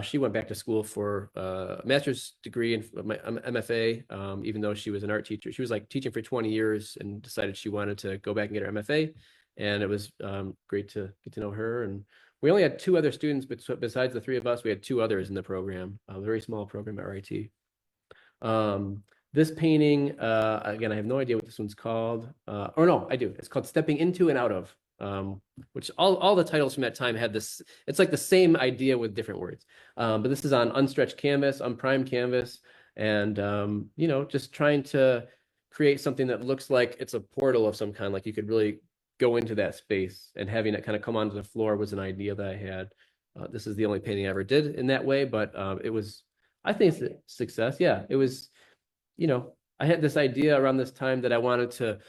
She went back to school for a master's degree in MFA, even though she was an art teacher. She was like teaching for 20 years and decided she wanted to go back and get her MFA. And it was great to get to know her. And we only had 2 other students, but besides the 3 of us, we had 2 others in the program, a very small program at RIT. This painting, again, I have no idea what this one's called. Or no, I do. It's called Stepping Into and Out of, which all the titles from that time had this. It's like the same idea with different words. But this is on unstretched canvas, unprimed canvas, and just trying to create something that looks like it's a portal of some kind, like you could really go into that space, and having it kind of come onto the floor was an idea that I had. This is the only painting I ever did in that way, but it was, I think, it's a success. Yeah, it was. I had this idea around this time that I wanted to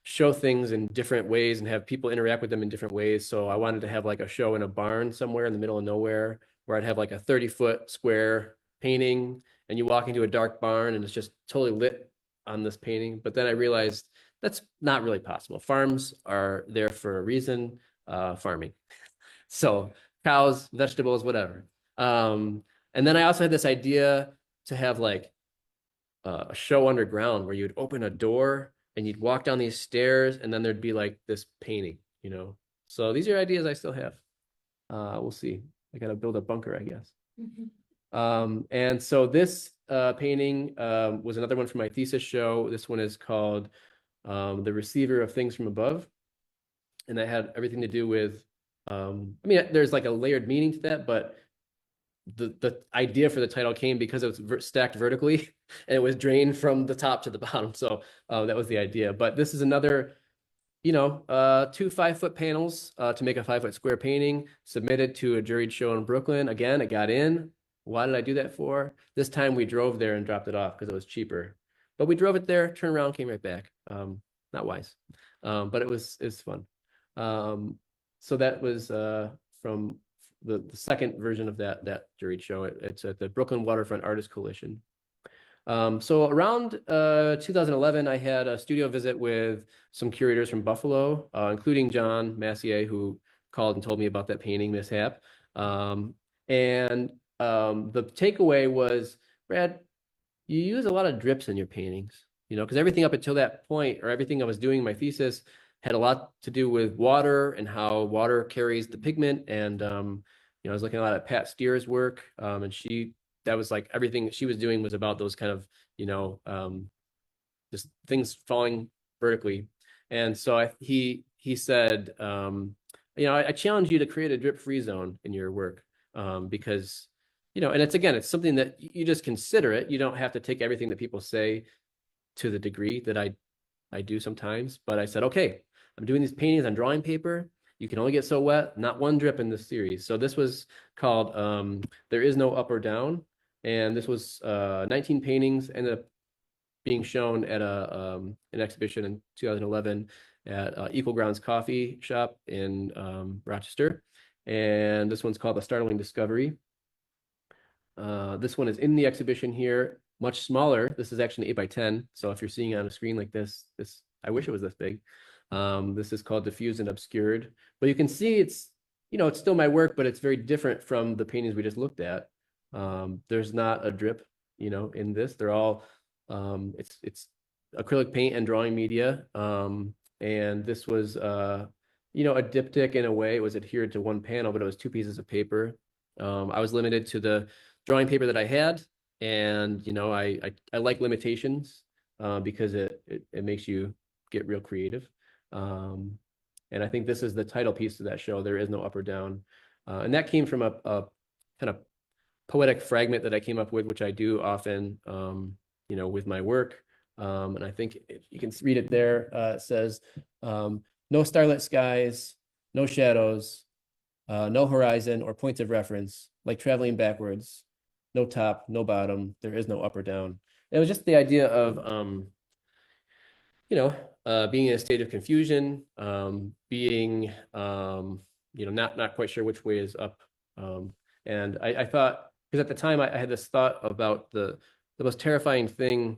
show things in different ways and have people interact with them in different ways. So I wanted to have like a show in a barn somewhere in the middle of nowhere, where I'd have like a 30-foot square painting, and you walk into a dark barn and it's just totally lit on this painting. But then I realized that's not really possible. Farms are there for a reason, farming. So cows, vegetables, whatever. And then I also had this idea to have like a show underground, where you'd open a door and you'd walk down these stairs, and then there'd be like this painting. So these are ideas I still have. We'll see. I gotta build a bunker, I guess. And so this painting was another one from my thesis show. This one is called The Receiver of Things from Above, and that had everything to do with I mean, there's like a layered meaning to that, but the idea for the title came because it was stacked vertically, and it was drained from the top to the bottom. So that was the idea. But this is another, 2 5-foot panels to make a 5-foot square painting, submitted to a juried show in Brooklyn. Again, it got in. Why did I do that for? This time we drove there and dropped it off because it was cheaper. But we drove it there, turned around, came right back. Not wise. But it was fun. So that was from the second version of that juried show. It's at the Brooklyn Waterfront Artists Coalition. So around 2011, I had a studio visit with some curators from Buffalo, including John Massier, who called and told me about that painting mishap. And the takeaway was, Brad, you use a lot of drips in your paintings, because everything up until that point, or everything I was doing in my thesis, had a lot to do with water and how water carries the pigment. And I was looking a lot at Pat Steer's work, and that was like everything she was doing was about those kind of, just things falling vertically. And so he said, I challenge you to create a drip-free zone in your work, because, and it's something that you just consider it. You don't have to take everything that people say to the degree that I do sometimes. But I said, okay, I'm doing these paintings on drawing paper. You can only get so wet, not one drip in this series. So this was called There Is No Up or Down. And this was 19 paintings, ended up being shown at an exhibition in 2011 at Equal Grounds Coffee Shop in Rochester. And this one's called The Startling Discovery. This one is in the exhibition here, much smaller. This is actually 8x10. So if you're seeing it on a screen like this, I wish it was this big. This is called Diffused and Obscured. But you can see it's still my work, but it's very different from the paintings we just looked at. There's not a drip, in this. They're all, it's acrylic paint and drawing media. And this was, a diptych in a way. It was adhered to one panel, but it was two pieces of paper. I was limited to the drawing paper that I had. And, I like limitations because it makes you get real creative. And I think this is the title piece of that show, There Is No Up or Down. And that came from a kind of poetic fragment that I came up with, which I do often, with my work. And I think if you can read it there, it says, no starlit skies, no shadows, no horizon or points of reference, like traveling backwards, no top, no bottom, there is no up or down. It was just the idea of, being in a state of confusion, being, not quite sure which way is up. And I thought, because at the time I had this thought about the most terrifying thing,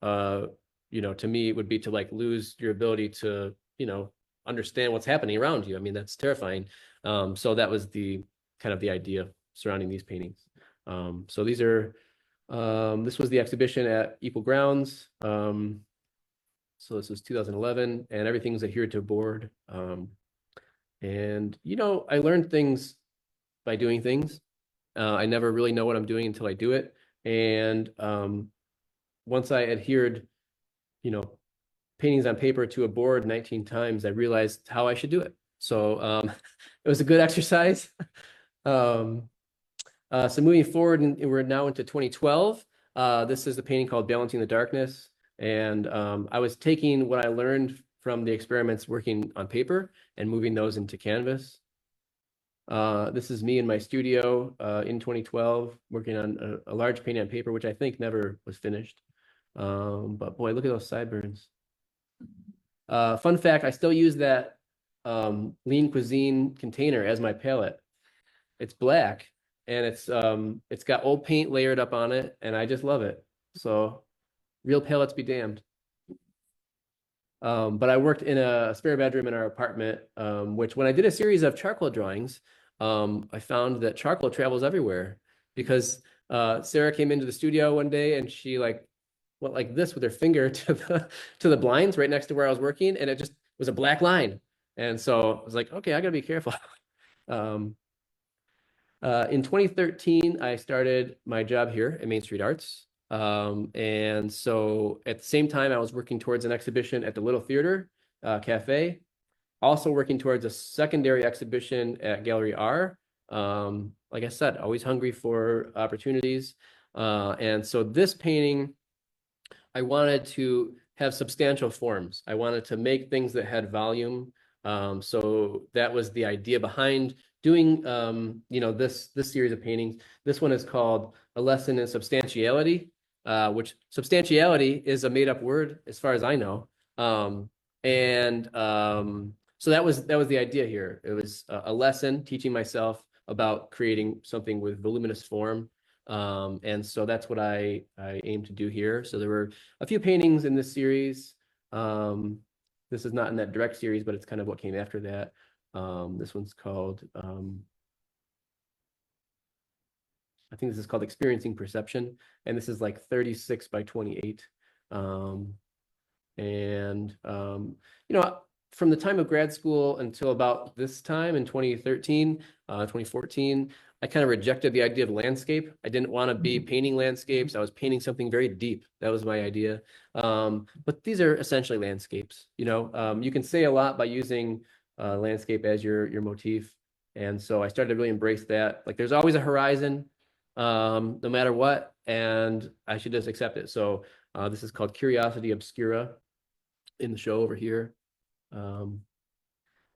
to me would be to like lose your ability to, understand what's happening around you. I mean, that's terrifying. So that was the kind of the idea surrounding these paintings. So these are, this was the exhibition at Equal Grounds. So this was 2011, and everything's adhered to a board. And, I learned things by doing things. I never really know what I'm doing until I do it. And once I adhered, paintings on paper to a board 19 times, I realized how I should do it. So it was a good exercise. So moving forward, and we're now into 2012. This is the painting called Balancing the Darkness. And I was taking what I learned from the experiments working on paper and moving those into canvas. This is me in my studio in 2012, working on a large painting on paper, which I think never was finished. But boy, look at those sideburns. Fun fact, I still use that Lean Cuisine container as my palette. It's black, and it's got old paint layered up on it, and I just love it. So real palettes be damned. But I worked in a spare bedroom in our apartment, which when I did a series of charcoal drawings, I found that charcoal travels everywhere, because Sarah came into the studio one day and she went like this with her finger to the blinds right next to where I was working, and it just was a black line. And so I was like, okay, I gotta be careful. In 2013, I started my job here at Main Street Arts. And so at the same time, I was working towards an exhibition at the Little Theater Cafe, also working towards a secondary exhibition at Gallery R. Like I said, always hungry for opportunities. And so this painting, I wanted to have substantial forms. I wanted to make things that had volume. So that was the idea behind doing, this series of paintings. This one is called A Lesson in Substantiality, which substantiality is a made-up word as far as I know. So So that was the idea here. It was a lesson teaching myself about creating something with voluminous form. And so that's what I aim to do here. So there were a few paintings in this series. This is not in that direct series, but it's kind of what came after that. This one's called, I think this is called Experiencing Perception. And this is like 36 by 28. And you know, from the time of grad school until about this time in 2013, 2014, I kind of rejected the idea of landscape. I didn't want to be painting landscapes. I was painting something very deep. That was my idea. But these are essentially landscapes. You know, you can say a lot by using landscape as your motif. And so I started to really embrace that. Like there's always a horizon, no matter what, and I should just accept it. So this is called Curiosity Obscura in the show over here.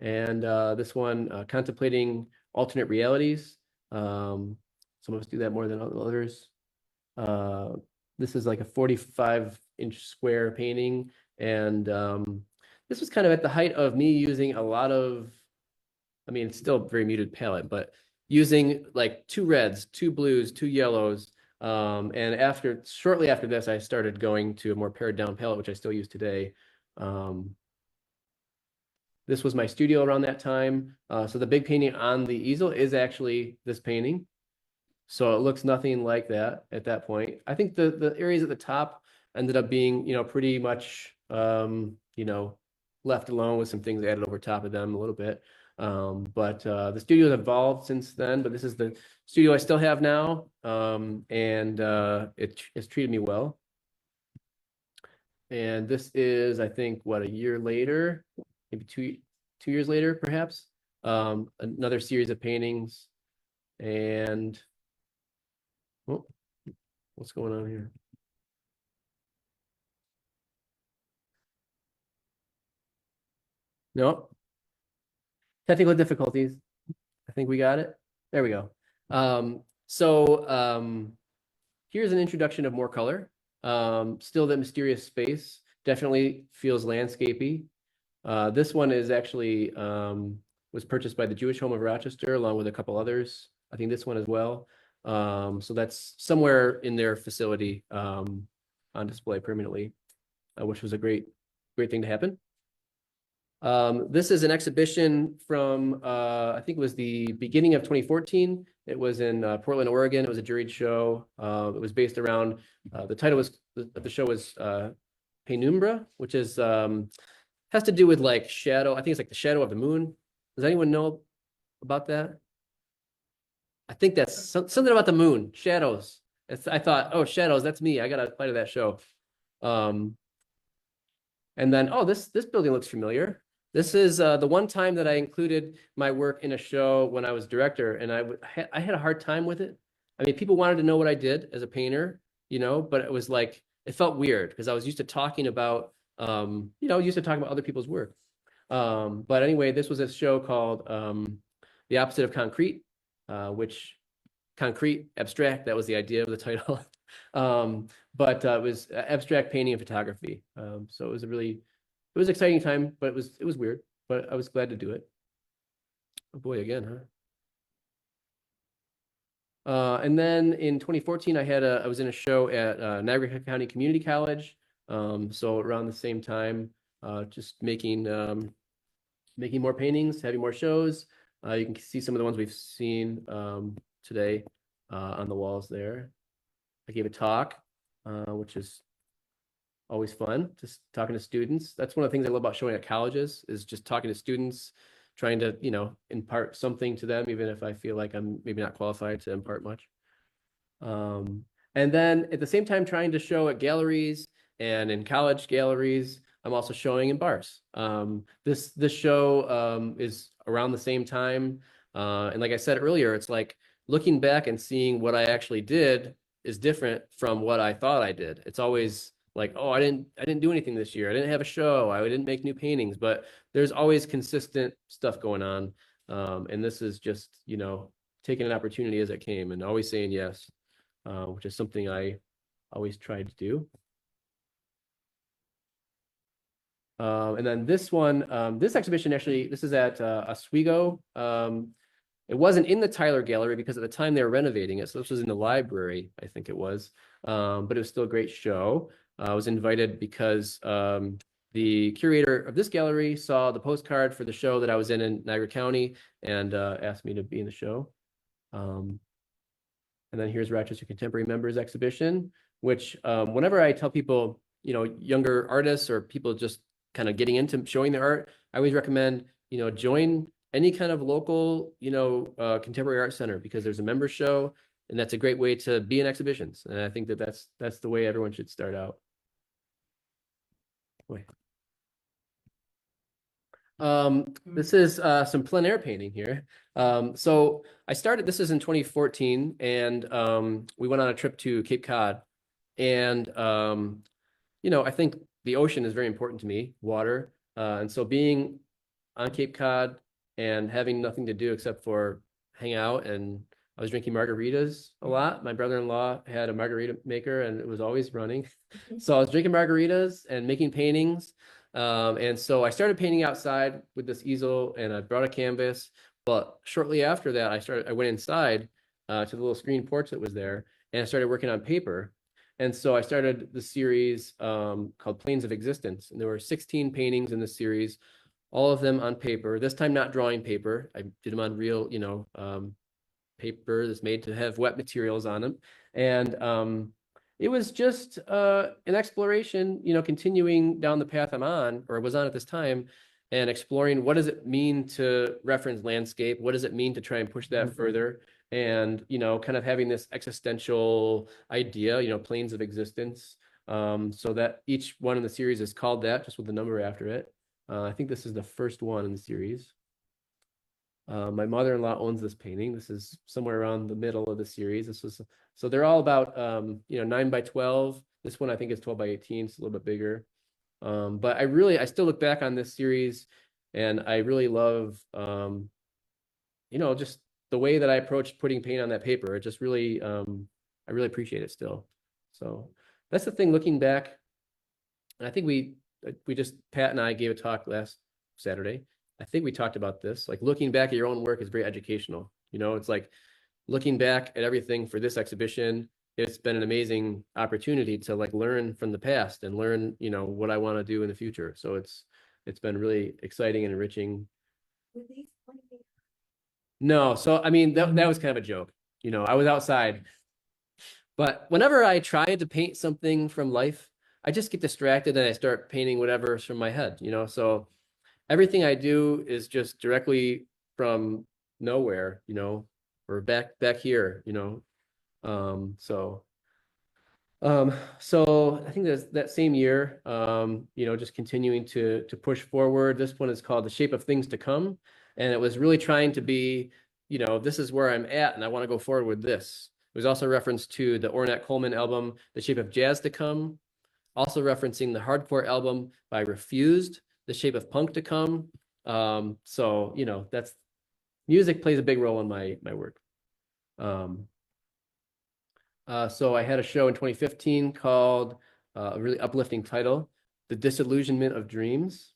And this one, Contemplating Alternate Realities. Some of us do that more than others. This is like a 45-inch square painting. And this was kind of at the height of me using a lot of, I mean, it's still a very muted palette, but using like 2 reds, 2 blues, 2 yellows. And shortly after this, I started going to a more pared down palette, which I still use today. This was my studio around that time. So the big painting on the easel is actually this painting. So it looks nothing like that at that point. I think the areas at the top ended up being, you know, pretty much, you know, left alone with some things added over top of them a little bit. But the studio has evolved since then, but this is the studio I still have now. And it's treated me well. And this is, I think, what, a year later, maybe two years later, perhaps, another series of paintings. And oh, what's going on here? No, technical difficulties. I think we got it. There we go. Here's an introduction of more color. Still that mysterious space. Definitely feels landscapey. This one is actually was purchased by the Jewish Home of Rochester along with a couple others. I think this one as well. So that's somewhere in their facility on display permanently, which was a great thing to happen. This is an exhibition from I think it was the beginning of 2014. It was in Portland, Oregon. It was a juried show. It was based around the title was the show was Penumbra, which is has to do with like shadow. I think it's like the shadow of the moon. Does anyone know about that? I think that's something about the moon, shadows. I thought, oh, shadows, that's me. I gotta apply to that show. And then, oh, this building looks familiar. This is the one time that I included my work in a show when I was director, and I had a hard time with it. I mean, people wanted to know what I did as a painter, you know, but it was like, it felt weird because I was used to talking about, you know, used to talking about other people's work. But anyway, this was a show called The Opposite of Concrete, which concrete, abstract, that was the idea of the title. But it was abstract painting and photography. So it was it was an exciting time, but it was weird, but I was glad to do it. Oh boy, again, huh? And then in 2014, I was in a show at Niagara County Community College. So around the same time, just making more paintings, having more shows. You can see some of the ones we've seen today on the walls there. I gave a talk, which is always fun, just talking to students. That's one of the things I love about showing at colleges is just talking to students, trying to, you know, impart something to them, even if I feel like I'm maybe not qualified to impart much. And then at the same time, trying to show at galleries and in college galleries, I'm also showing in bars. This show is around the same time. And like I said earlier, it's like looking back and seeing what I actually did is different from what I thought I did. It's always like, oh, I didn't do anything this year. I didn't have a show. I didn't make new paintings, but there's always consistent stuff going on. And this is just, you know, taking an opportunity as it came and always saying yes, which is something I always tried to do. And then this one, this exhibition actually, this is at Oswego. It wasn't in the Tyler Gallery because at the time they were renovating it. So this was in the library, I think it was. But it was still a great show. I was invited because the curator of this gallery saw the postcard for the show that I was in Niagara County and asked me to be in the show. And then here's Rochester Contemporary Members Exhibition, which whenever I tell people, younger artists or people just kind of getting into showing their art, I always recommend, join any kind of local, contemporary art center because there's a member show and that's a great way to be in exhibitions. And I think that that's the way everyone should start out. Boy. This is some plein air painting here. So I started, this is in 2014, and we went on a trip to Cape Cod. And, I think the ocean is very important to me, water. And so being on Cape Cod and having nothing to do except for hang out, and I was drinking margaritas a lot. My brother-in-law had a margarita maker and it was always running. So I was drinking margaritas and making paintings. And so I started painting outside with this easel and I brought a canvas. But shortly after that, I went inside to the little screen porch that was there and I started working on paper. And so I started the series called Planes of Existence. And there were 16 paintings in the series, all of them on paper, this time not drawing paper. I did them on real, paper that's made to have wet materials on them. And it was just an exploration, continuing down the path I'm on or was on at this time and exploring what does it mean to reference landscape? What does it mean to try and push that further? And, kind of having this existential idea, planes of existence. So that each one in the series is called that, just with the number after it. I think this is the first one in the series. My mother-in-law owns this painting. This is somewhere around the middle of the series. So they're all about 9 by 12. This one I think is 12 by 18. It's a little bit bigger. But I still look back on this series and I really love just the way that I approached putting paint on that paper. It just really I really appreciate it still. So that's the thing looking back. And I think we just Pat and I gave a talk last Saturday. I think we talked about this, like looking back at your own work is very educational. It's like looking back at everything for this exhibition, it's been an amazing opportunity to like learn from the past and learn, what I want to do in the future. So it's been really exciting and enriching. No, so I mean that was kind of a joke. I was outside. But whenever I try to paint something from life, I just get distracted and I start painting whatever's from my head, So everything I do is just directly from nowhere, or back here, so I think that same year, just continuing to push forward. This one is called The Shape of Things to Come. And it was really trying to be, this is where I'm at and I want to go forward with this. It was also a reference to the Ornette Coleman album, The Shape of Jazz to Come. Also referencing the hardcore album by Refused, The Shape of Punk to Come. So, that's music plays a big role in my work. So I had a show in 2015 called a really uplifting title, The Disillusionment of Dreams.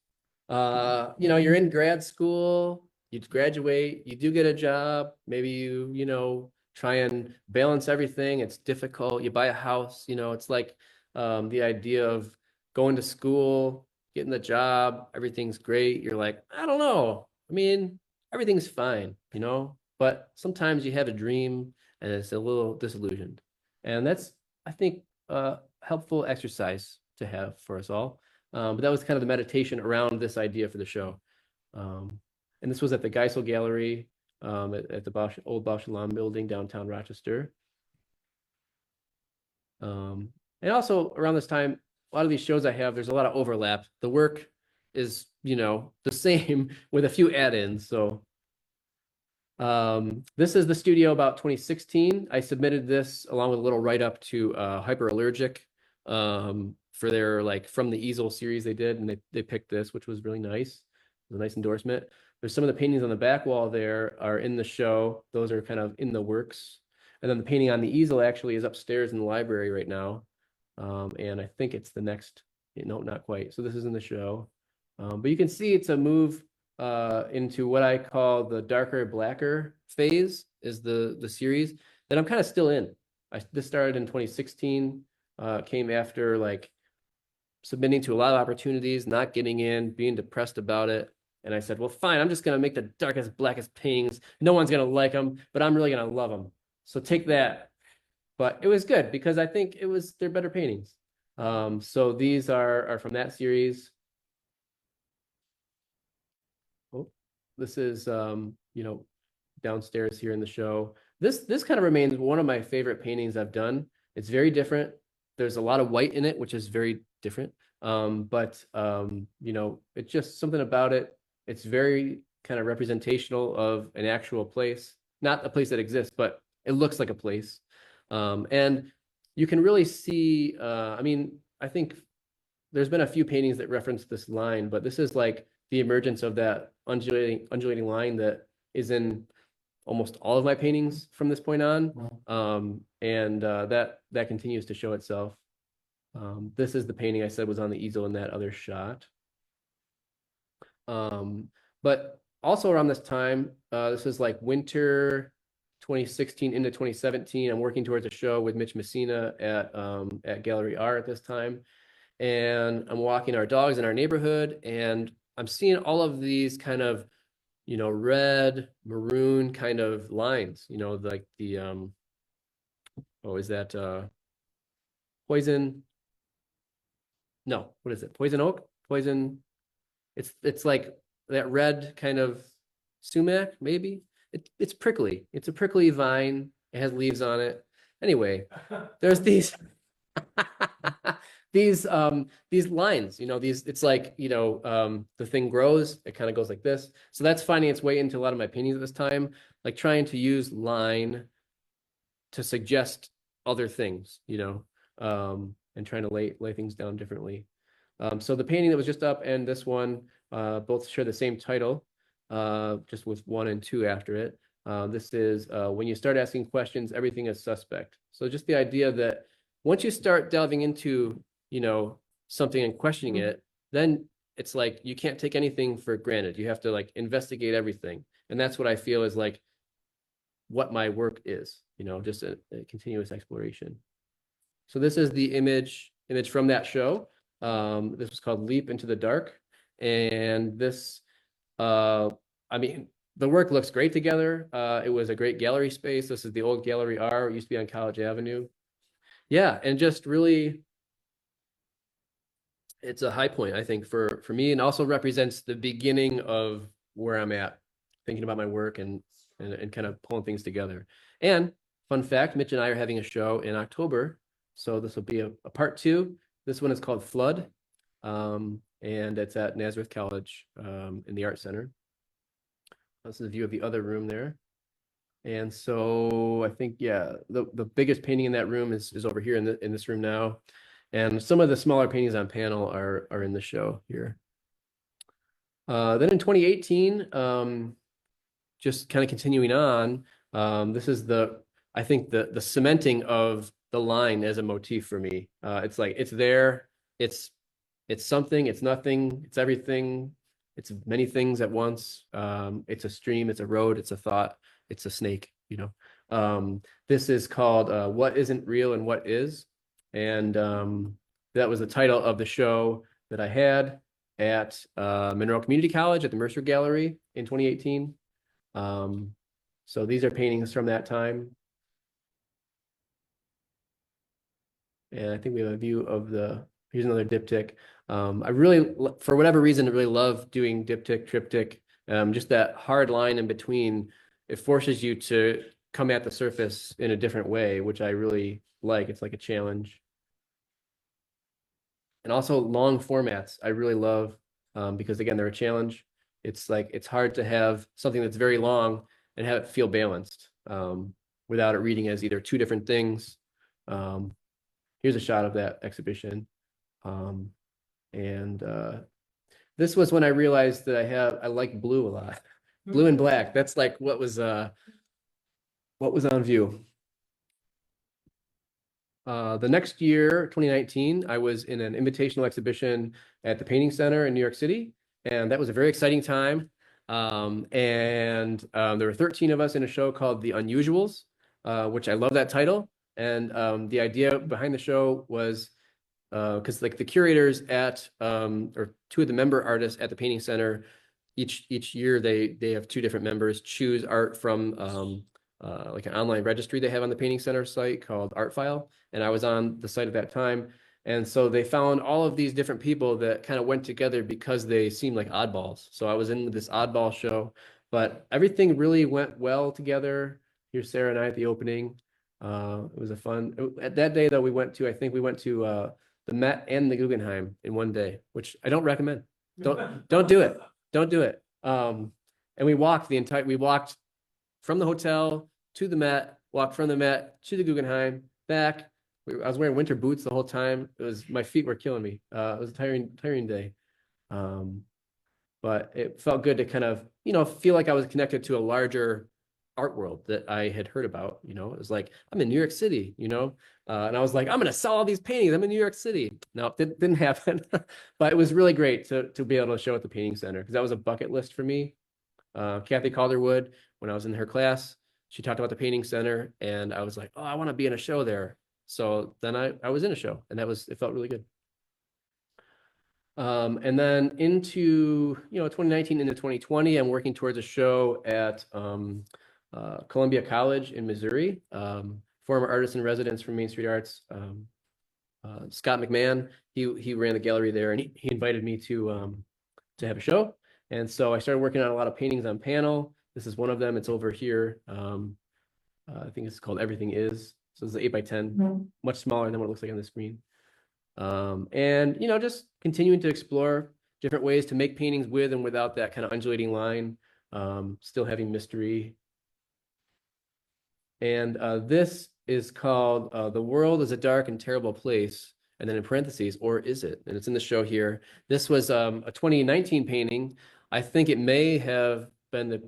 You're in grad school, you graduate, you do get a job, maybe you try and balance everything. It's difficult. You buy a house, it's like the idea of going to school, getting the job, everything's great. You're like, I don't know. I mean, everything's fine, but sometimes you have a dream and it's a little disillusioned. And that's, I think, a helpful exercise to have for us all. But that was kind of the meditation around this idea for the show. And this was at the Geisel Gallery at the old Bausch & Lomb building downtown Rochester. And also around this time, a lot of these shows I have, there's a lot of overlap. The work is, the same with a few add-ins. So this is the studio about 2016. I submitted this along with a little write-up to Hyperallergic for their like From the Easel series they did, and they picked this, which was really nice. It was a nice endorsement. There's some of the paintings on the back wall there are in the show. Those are kind of in the works. And then the painting on the easel actually is upstairs in the library right now. And I think it's the next, no, not quite. So this is in the show. But you can see it's a move into what I call the darker, blacker phase is the series that I'm kind of still in. This started in 2016, came after like submitting to a lot of opportunities, not getting in, being depressed about it. And I said, well, fine, I'm just going to make the darkest, blackest paintings. No one's going to like them, but I'm really going to love them. So take that. But it was good because I think they're better paintings. So these are from that series. Oh, this is, downstairs here in the show. This kind of remains one of my favorite paintings I've done. It's very different. There's a lot of white in it, which is very different. But it's just something about it. It's very kind of representational of an actual place, not a place that exists, but it looks like a place. And you can really see, I think there's been a few paintings that reference this line, but this is like the emergence of that undulating line that is in almost all of my paintings from this point on. That continues to show itself. This is the painting I said was on the easel in that other shot. But also around this time, this is like winter 2016 into 2017. I'm working towards a show with Mitch Messina at Gallery R at this time. And I'm walking our dogs in our neighborhood, and I'm seeing all of these kind of, red, maroon kind of lines, like the, is that poison? No, what is it? Poison oak? Poison. It's like that red kind of sumac, maybe. It's prickly. It's a prickly vine. It has leaves on it. Anyway, there's these these lines, it's like, the thing grows, it kind of goes like this. So that's finding its way into a lot of my paintings at this time, like trying to use line to suggest other things, and trying to lay things down differently. So the painting that was just up and this one both share the same title, just with 1 and 2 after it. This is when you start asking questions, everything is suspect. So just the idea that once you start delving into, something and questioning it, then it's like you can't take anything for granted. You have to like investigate everything. And that's what I feel is like what my work is, just a continuous exploration. So this is the image from that show. This was called Leap into the Dark. And this, the work looks great together. It was a great gallery space. This is the old Gallery R. It used to be on College Avenue. Yeah, and just really, it's a high point, I think, for me, and also represents the beginning of where I'm at, thinking about my work and kind of pulling things together. And fun fact, Mitch and I are having a show in October, so this will be a part 2. This one is called Flood, and it's at Nazareth College in the Art Center. This is a view of the other room there. And so I think, yeah, the biggest painting in that room is over here in this room now. And some of the smaller paintings on panel are in the show here. Then in 2018, just kind of continuing on, this is I think the cementing of the line as a motif for me. It's like, it's there, it's something, it's nothing, it's everything, it's many things at once. It's a stream, it's a road, it's a thought, it's a snake, This is called What Isn't Real and What Is. And that was the title of the show that I had at Monroe Community College at the Mercer Gallery in 2018. So these are paintings from that time. And I think we have a view of here's another diptych. I really, for whatever reason, I really love doing diptych, triptych, just that hard line in between. It forces you to come at the surface in a different way, which I really like. It's like a challenge. And also long formats, I really love, because again, they're a challenge. It's like, it's hard to have something that's very long and have it feel balanced without it reading as either two different things. Here's a shot of that exhibition. This was when I realized that I like blue a lot. Blue and black. That's like what was on view. The next year, 2019, I was in an invitational exhibition at the Painting Center in New York City. And that was a very exciting time. There were 13 of us in a show called The Unusuals, which I love that title. And the idea behind the show was because like the curators at or two of the member artists at the painting center, each year they have two different members choose art from like an online registry they have on the painting center site called Artfile, and I was on the site at that time. And so they found all of these different people that kind of went together because they seemed like oddballs. So I was in this oddball show, but everything really went well together. Here's Sarah and I at the opening. It was a fun. At that day though, I think we went to the Met and the Guggenheim in one day, which I don't recommend. Don't do it. Don't do it. And we walked from the hotel to the Met, walked from the Met to the Guggenheim, back. I was wearing winter boots the whole time. My feet were killing me. It was a tiring day. But it felt good to kind of, feel like I was connected to a larger art world that I had heard about. It was like, I'm in New York City, and I was like, I'm going to sell all these paintings. I'm in New York City. No, it didn't happen, but it was really great to be able to show at the painting center because that was a bucket list for me. Kathy Calderwood, when I was in her class, she talked about the painting center and I was like, oh, I want to be in a show there. So then I was in a show and it felt really good. And then into 2019 into 2020, I'm working towards a show at Columbia College in Missouri. Former artist in residence from Main Street Arts, Scott McMahon. He ran the gallery there, and he invited me to have a show. And so I started working on a lot of paintings on panel. This is one of them. It's over here. I think it's called Everything Is. So it's an 8x10, much smaller than what it looks like on the screen. And just continuing to explore different ways to make paintings with and without that kind of undulating line, still having mystery. And this is called The World is a Dark and Terrible Place, and then in parentheses, or is it? And it's in the show here. This was a 2019 painting. I think it may have been the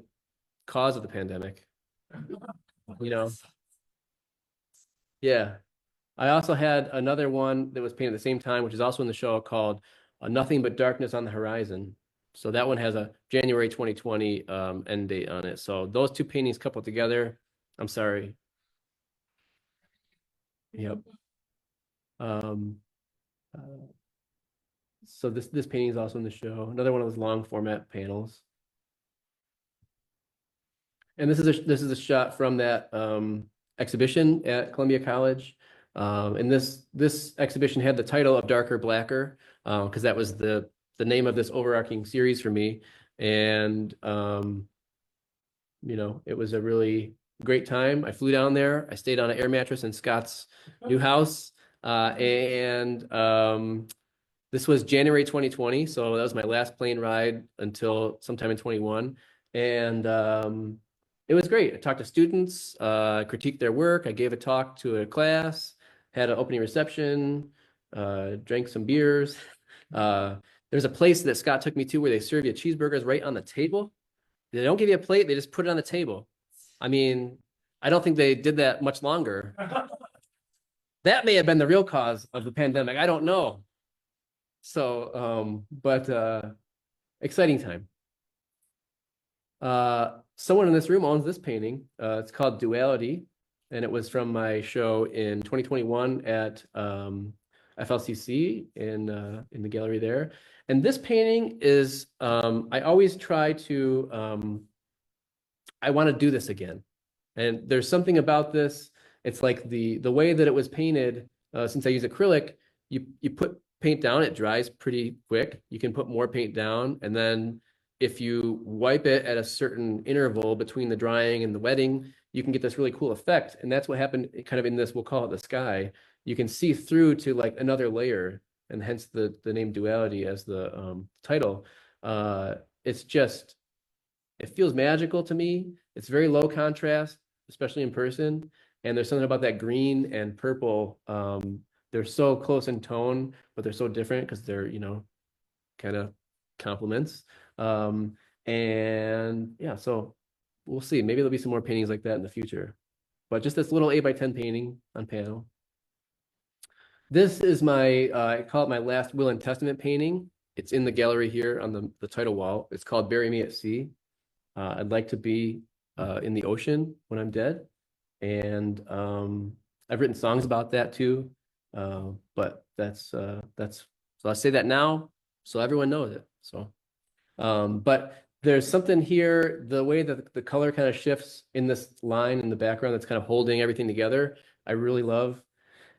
cause of the pandemic. Yeah. I also had another one that was painted at the same time, which is also in the show called Nothing But Darkness on the Horizon. So that one has a January 2020 end date on it. So those two paintings coupled together, I'm sorry. Yep. So this painting is also in the show. Another one of those long format panels. And this is a shot from that exhibition at Columbia College. And this exhibition had the title of Darker, Blacker, because that was the name of this overarching series for me. And it was a really great time. I flew down there. I stayed on an air mattress in Scott's new house. This was January 2020. So that was my last plane ride until sometime in 21. And it was great. I talked to students, critiqued their work. I gave a talk to a class, had an opening reception, drank some beers. There's a place that Scott took me to where they serve you cheeseburgers right on the table. They don't give you a plate. They just put it on the table. I mean, I don't think they did that much longer. That may have been the real cause of the pandemic. I don't know. So, but exciting time. Someone in this room owns this painting. It's called Duality, and it was from my show in 2021 at FLCC in the gallery there. And this painting is, I always try to, I want to do this again. And there's something about this. It's like the way that it was painted, since I use acrylic, you put paint down, it dries pretty quick. You can put more paint down, and then if you wipe it at a certain interval between the drying and the wetting, you can get this really cool effect. And that's what happened kind of in this, we'll call it the sky. You can see through to like another layer, and hence the name Duality as the title. It's just, it feels magical to me. It's very low contrast, especially in person. And there's something about that green and purple. They're so close in tone, but they're so different because they're, kind of complements. And yeah, so we'll see. Maybe there'll be some more paintings like that in the future. But just this little 8x10 painting on panel. This is my, I call it my last will and testament painting. It's in the gallery here on the title wall. It's called Bury Me at Sea. I'd like to be in the ocean when I'm dead. And I've written songs about that too. But so I'll say that now so everyone knows it. So but there's something here, the way that the color kind of shifts in this line in the background that's kind of holding everything together, I really love.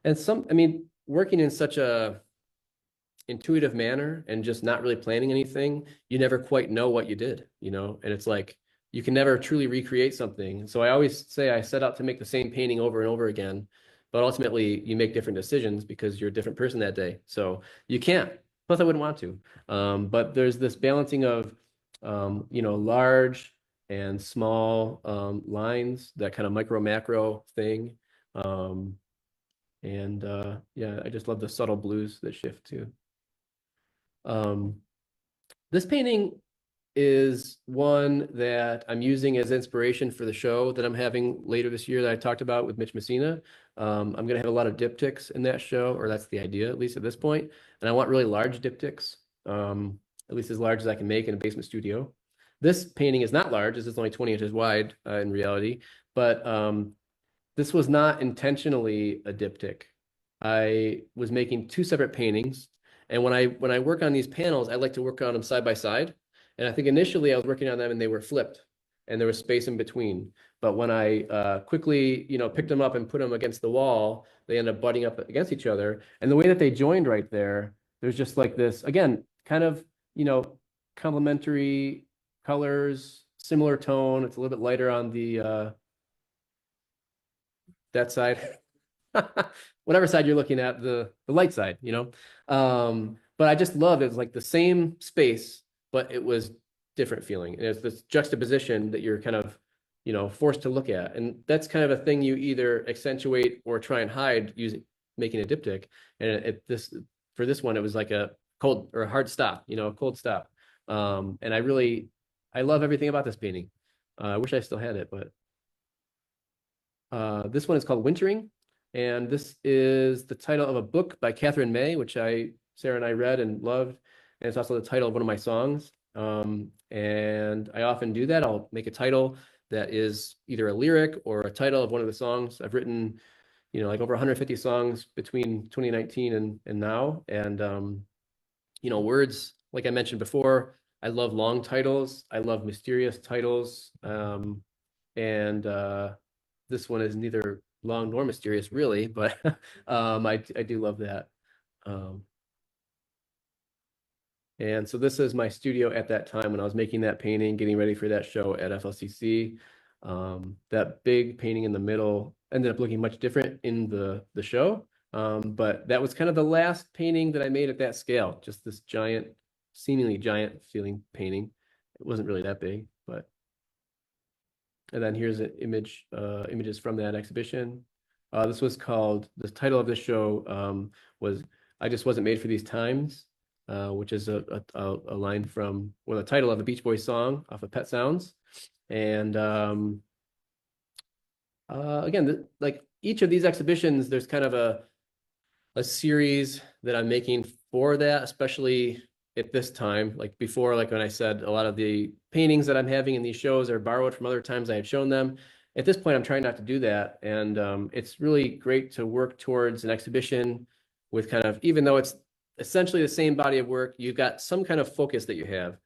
And I mean, working in such a intuitive manner and just not really planning anything, you never quite know what you did, and it's like you can never truly recreate something. So I always say I set out to make the same painting over and over again, but ultimately you make different decisions because you're a different person that day. So you can't, plus I wouldn't want to. But there's this balancing of, large and small lines, that kind of micro macro thing. Yeah, I just love the subtle blues that shift too. This painting is one that I'm using as inspiration for the show that I'm having later this year that I talked about with Mitch Messina. I'm going to have a lot of diptychs in that show, or that's the idea, at least at this point. And I want really large diptychs, at least as large as I can make in a basement studio. This painting is not large, it's only 20 inches wide in reality, but this was not intentionally a diptych. I was making two separate paintings. And when I work on these panels, I like to work on them side by side. And I think initially I was working on them and they were flipped and there was space in between. But when I quickly, picked them up and put them against the wall, they end up butting up against each other. And the way that they joined right there, there's just like this, again, kind of, complementary colors, similar tone. It's a little bit lighter on that side. Whatever side you're looking at, the light side, But I just love it. It's like the same space, but it was different feeling. And it's this juxtaposition that you're kind of, forced to look at. And that's kind of a thing you either accentuate or try and hide making a diptych. And for this one, it was like a cold or a hard stop, a cold stop. And I love everything about this painting. I wish I still had it, but this one is called Wintering. And this is the title of a book by Catherine May, which Sarah and I read and loved. And it's also the title of one of my songs. And I often do that. I'll make a title that is either a lyric or a title of one of the songs. I've written, like over 150 songs between 2019 and now. And, words, like I mentioned before, I love long titles. I love mysterious titles. This one is neither long nor mysterious, really, but I do love that. And so this is my studio at that time when I was making that painting, getting ready for that show at FLCC. That big painting in the middle ended up looking much different in the show. But that was kind of the last painting that I made at that scale, just this giant, seemingly giant feeling painting. It wasn't really that big, but. And then here's an images from that exhibition. The title of this show was I Just Wasn't Made for These Times, which is a line from, the title of a Beach Boys song off of Pet Sounds. And again, like each of these exhibitions, there's kind of a series that I'm making for that, especially at this time. Like before, like when I said, a lot of the paintings that I'm having in these shows are borrowed from other times I had shown them. At this point, I'm trying not to do that. And it's really great to work towards an exhibition with kind of, even though it's essentially the same body of work, you've got some kind of focus that you have,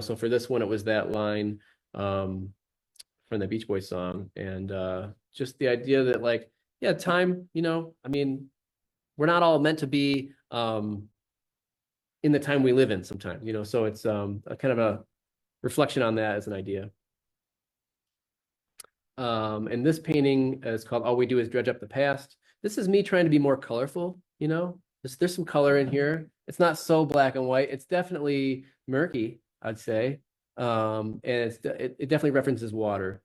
so for this one, it was that line from the Beach Boys song. And just the idea that like, yeah, time, I mean, we're not all meant to be in the time we live in sometime, so it's a kind of a reflection on that as an idea. And this painting is called All We Do Is Dredge Up the Past. This is me trying to be more colorful, there's some color in here. It's not so black and white. It's definitely murky, I'd say. And it definitely references water,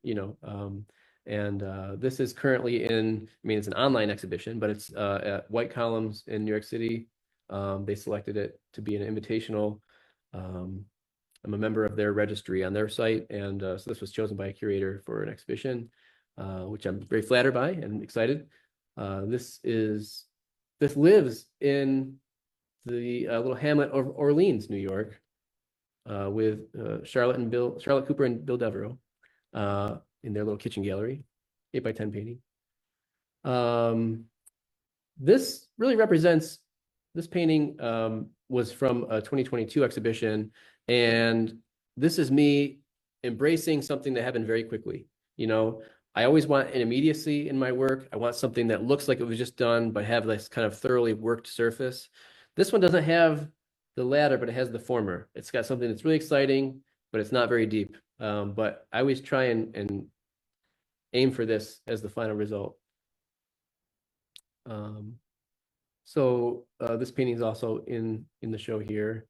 this is currently it's an online exhibition, but it's at White Columns in New York City. They selected it to be an invitational. I'm a member of their registry on their site, and so this was chosen by a curator for an exhibition, which I'm very flattered by and excited. This lives in the little hamlet of Orleans, New York, with Charlotte Cooper and Bill Devereaux in their little kitchen gallery, 8x10 painting. This really represents, this painting was from a 2022 exhibition, and this is me embracing something that happened very quickly. You know, I always want an immediacy in my work. I want something that looks like it was just done, but have this kind of thoroughly worked surface. This one doesn't have the latter, but it has the former. It's got something that's really exciting, but it's not very deep. But I always try and aim for this as the final result. So this painting is also in the show here.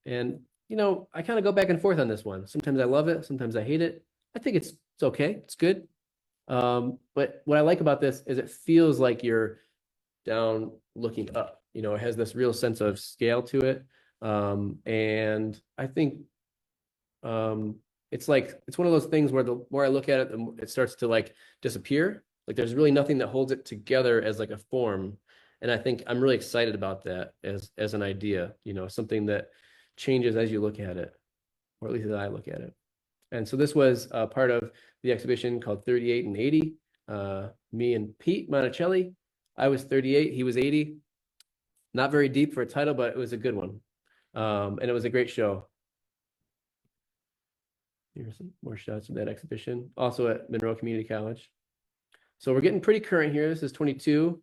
And you know, I kind of go back and forth on this one. Sometimes I love it, sometimes I hate it. I think it's okay, it's good. But what I like about this is it feels like you're down looking up. You know, it has this real sense of scale to it. And I think it's like, it's one of those things where the more I look at it, the more it starts to like disappear. Like there's really nothing that holds it together as like a form. And I think I'm really excited about that as an idea, you know, something that changes as you look at it, or at least as I look at it. And so this was part of the exhibition called 38 and 80. Me and Pete Monticelli. I was 38, he was 80. Not very deep for a title, but it was a good one. And it was a great show. Here's some more shots of that exhibition, also at Monroe Community College. So we're getting pretty current here. This is 22.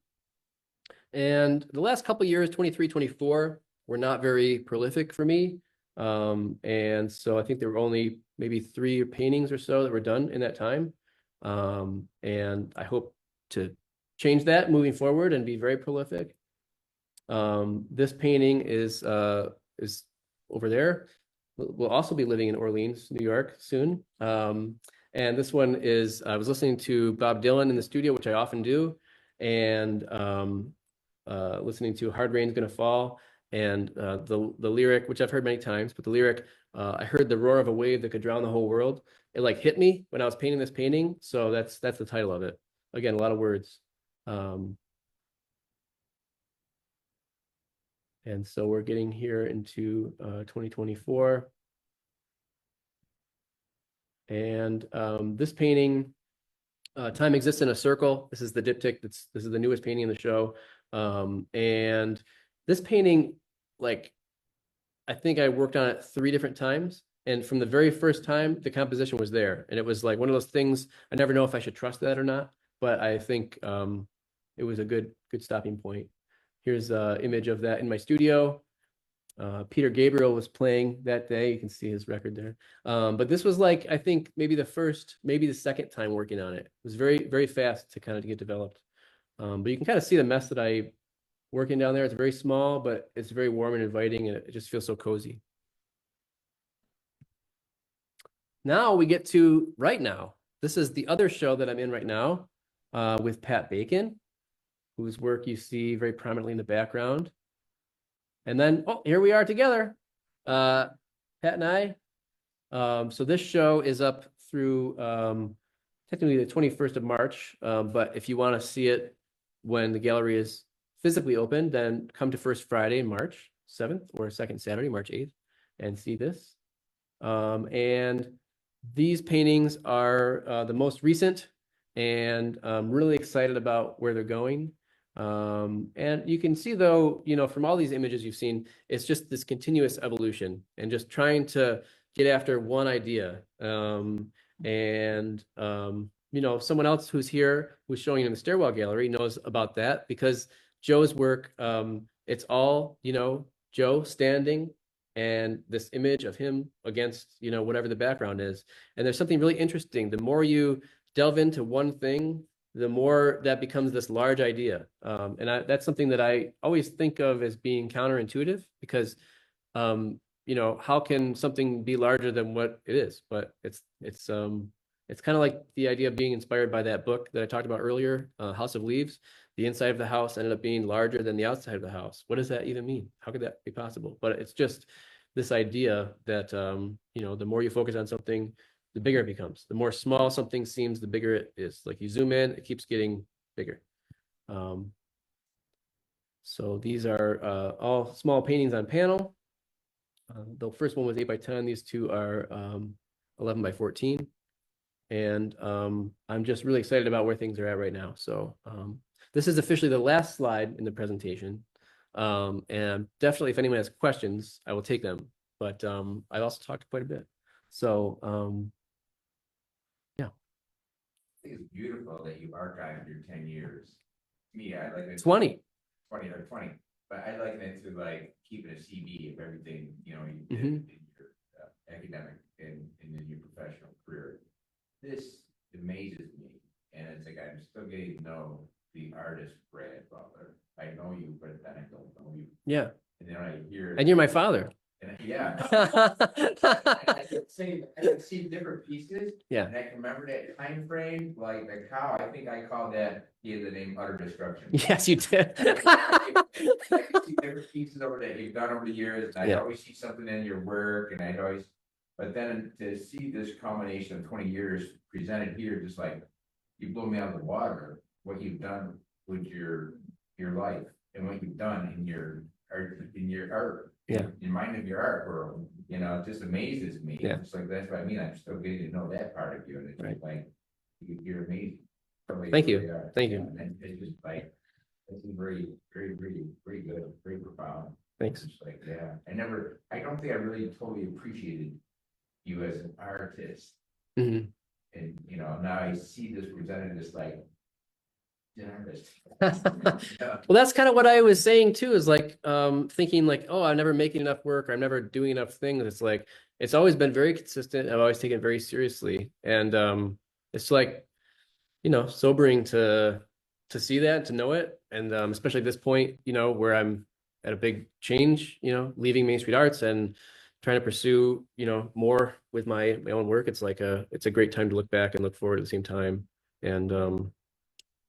And the last couple of years, 23, 24, were not very prolific for me. And so I think there were only maybe 3 paintings or so that were done in that time. And I hope to change that moving forward and be very prolific. This painting is over there. We'll also be living in Orleans, New York soon. And this one is, I was listening to Bob Dylan in the studio, which I often do, and listening to Hard Rain's Gonna Fall, and the lyric, which I've heard many times, but the lyric, I heard the roar of a wave that could drown the whole world. It like hit me when I was painting this painting. So that's the title of it. Again, a lot of words. And so we're getting here into 2024. And this painting, Time Exists in a Circle. This is the diptych. This is the newest painting in the show. And this painting, like, I think I worked on it 3 different times. And from the very first time, the composition was there. And it was like one of those things, I never know if I should trust that or not, but I think it was a good stopping point. Here's an image of that in my studio. Peter Gabriel was playing that day. You can see his record there. But this was like, I think maybe the first, maybe the second time working on it. It was very, very fast to kind of get developed. But you can kind of see the mess that I working down there. It's very small, but it's very warm and inviting, and it just feels so cozy. Now we get to right now. This is the other show that I'm in right now with Pat Bacon, whose work you see very prominently in the background. And then, oh, here we are together, Pat and I. So this show is up through technically the 21st of March. But if you want to see it when the gallery is physically open, then come to First Friday, March 7th, or Second Saturday, March 8th, and see this. And these paintings are the most recent, and I'm really excited about where they're going. And you can see, though, you know, from all these images you've seen, it's just this continuous evolution and just trying to get after one idea. You know, someone else who's here, who's showing in the stairwell gallery, knows about that, because Joe's work, it's all, you know, Joe standing and this image of him against, you know, whatever the background is. And there's something really interesting. The more you delve into one thing, the more that becomes this large idea. That's something that I always think of as being counterintuitive, because, you know, how can something be larger than what it is? But it's kind of like the idea of being inspired by that book that I talked about earlier, House of Leaves. The inside of the house ended up being larger than the outside of the house. What does that even mean? How could that be possible? But it's just this idea that, you know, the more you focus on something, the bigger it becomes. The more small something seems, the bigger it is. Like you zoom in, it keeps getting bigger. So these are all small paintings on panel. The first one was 8x10. These two are 11x14. And I'm just really excited about where things are at right now. So this is officially the last slide in the presentation. And definitely if anyone has questions, I will take them. But I also talked quite a bit. So yeah.
I think it's beautiful that you archived your 10 years. Me, I like it.
20.
20 or 20. But I like it to like keeping a CV of everything, you know, you did
Mhm.
in your academic and in your professional career. This amazes me. And it's like, I'm still getting to know the artist, Brad Butler. I know you, but then I don't know you.
Yeah.
And then I hear.
And you're my father.
And yeah. I could see different pieces.
Yeah.
And I can remember that time frame, like the cow, I think I called that, the name Utter Destruction.
Yes, you did.
I can see different pieces over that you've done over the years, and I
Yeah.
always see something in your work, and I'd always, but then to see this combination of 20 years presented here, just like, you blow me out of the water, what you've done with your life, and what you've done in your art.
Yeah.
In mind of your art world, you know, it just amazes me.
Yeah.
It's like, that's what I mean, I'm still getting to know that part of you, and it's
Right.
just like, you're amazing.
Thank you. Thank you.
And it's just like, it's very, very, very, very good, very profound.
Thanks.
It's like, yeah, I don't think I really totally appreciated you as an artist.
Mhm.
And, you know, now I see this presented as like, an artist. Yeah.
Well, that's kind of what I was saying too, is like thinking like, oh, I'm never making enough work, or I'm never doing enough things. It's like, it's always been very consistent. I've always taken it very seriously. And it's like, you know, sobering to see that, to know it. And especially at this point, you know, where I'm at a big change, you know, leaving Main Street Arts and trying to pursue, you know, more with my own work. It's like it's a great time to look back and look forward at the same time. And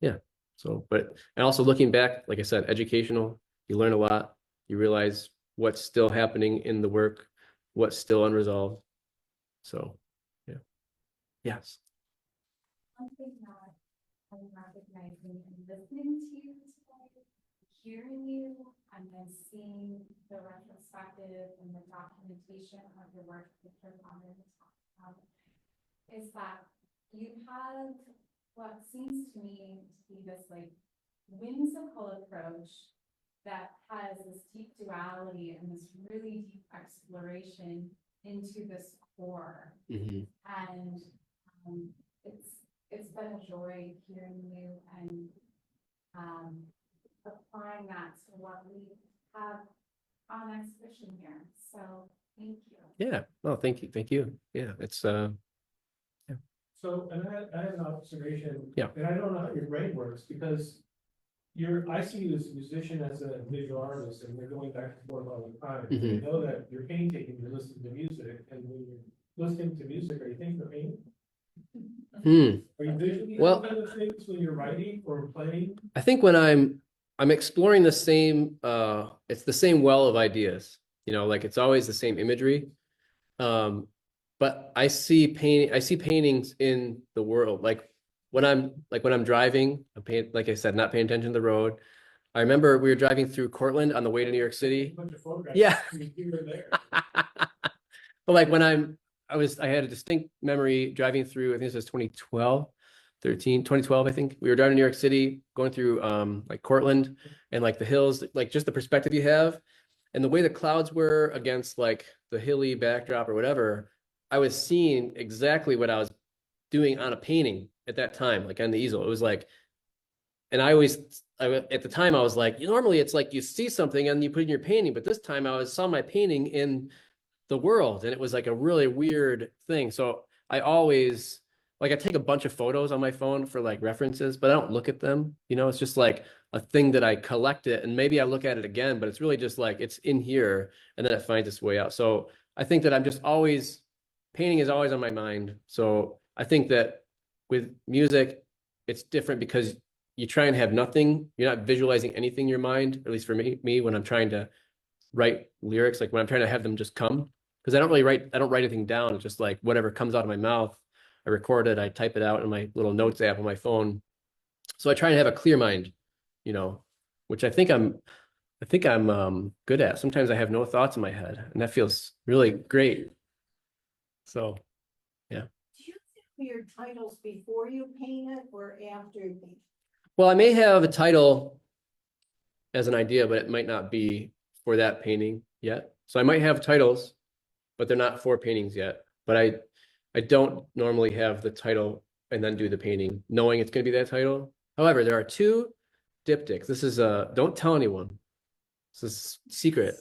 yeah. So, and also looking back, like I said, educational, you learn a lot, you realize what's still happening in the work, what's still unresolved. So, yeah. Yes.
One thing that I'm recognizing and listening to you today, hearing you, and then seeing the retrospective and the documentation of your work that you're on in the top, is that you have what seems to me to be this like whimsical approach that has this deep duality and this really deep exploration into this core.
Mhm.
And it's been a joy hearing you and applying that to what we have on exhibition here. So thank you.
Yeah. Oh, thank you. Thank you. Yeah. It's
So, and I have an observation.
Yeah.
And I don't know how your brain works, because I see you as a musician, as a visual artist, and we're going back and forth all the time.
Mhm.
I know that you're painting, you're listening to music, and when you're listening to music, are you thinking of painting? Are you visually
Well,
kind of things when you're writing or playing?
I think when I'm exploring the same it's the same well of ideas, you know, like it's always the same imagery. But I see paintings in the world. Like when I'm driving, like I said, not paying attention to the road. I remember we were driving through Cortland on the way to New York City.
A bunch of photographs.
Yeah.
You were there.
But like when I had a distinct memory driving through, I think this was 2012, I think. We were driving to New York City, going through like Cortland and like the hills, like just the perspective you have and the way the clouds were against like the hilly backdrop or whatever. I was seeing exactly what I was doing on a painting at that time, like on the easel. It was like, and at the time I was like, normally it's like you see something and you put it in your painting, but this time I saw my painting in the world, and it was like a really weird thing. So I always like, I take a bunch of photos on my phone for like references, but I don't look at them. You know, it's just like a thing that I collect it, and maybe I look at it again, but it's really just like it's in here, and then it finds its way out. So I think that I'm just always painting is always on my mind. So I think that with music, it's different because you try and have nothing. You're not visualizing anything in your mind, at least for me when I'm trying to write lyrics, like when I'm trying to have them just come, because I don't write anything down. It's just like whatever comes out of my mouth, I record it, I type it out in my little notes app on my phone. So I try and have a clear mind, you know, which I think I'm I think I'm good at. Sometimes I have no thoughts in my head, and that feels really great. So,
Do you do your titles before you paint it or after you paint?
well, I may have a title as an idea, but it might not be for that painting yet. So I might have titles, but they're not for paintings yet. But I don't normally have the title and then do the painting, knowing it's going to be that title. However, there are two diptychs. This is don't tell anyone. This is secret.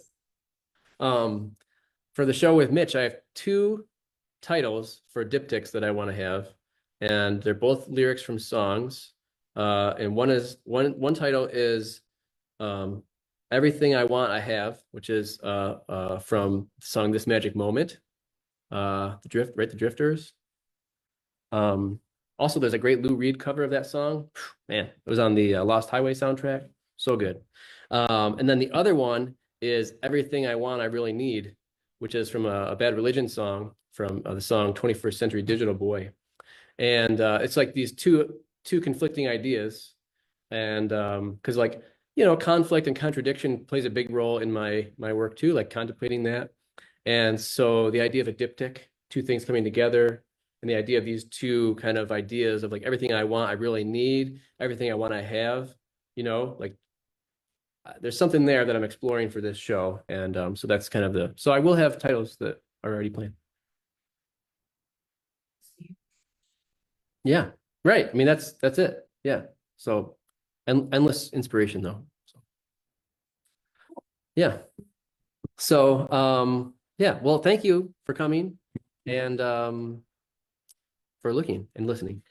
For the show with Mitch, I have two titles for diptychs that I want to have, and they're both lyrics from songs. And one title is Everything I Want I Have, which is from the song This Magic Moment. The Drifters. Also, there's a great Lou Reed cover of that song. Man, it was on the Lost Highway soundtrack. So good. And then the other one is Everything I Want I Really Need, which is from a Bad Religion song from the song 21st Century Digital Boy. And it's like these two conflicting ideas. And because like, you know, conflict and contradiction plays a big role in my work too, like contemplating that. And so the idea of a diptych, two things coming together, and the idea of these two kind of ideas of like everything I want, I really need, everything I want, I have, you know, like there's something there that I'm exploring for this show. And so that's kind of so I will have titles that are already planned. Yeah, right. I mean, that's it. Yeah. So endless inspiration though. So, yeah. So yeah, well, thank you for coming and for looking and listening.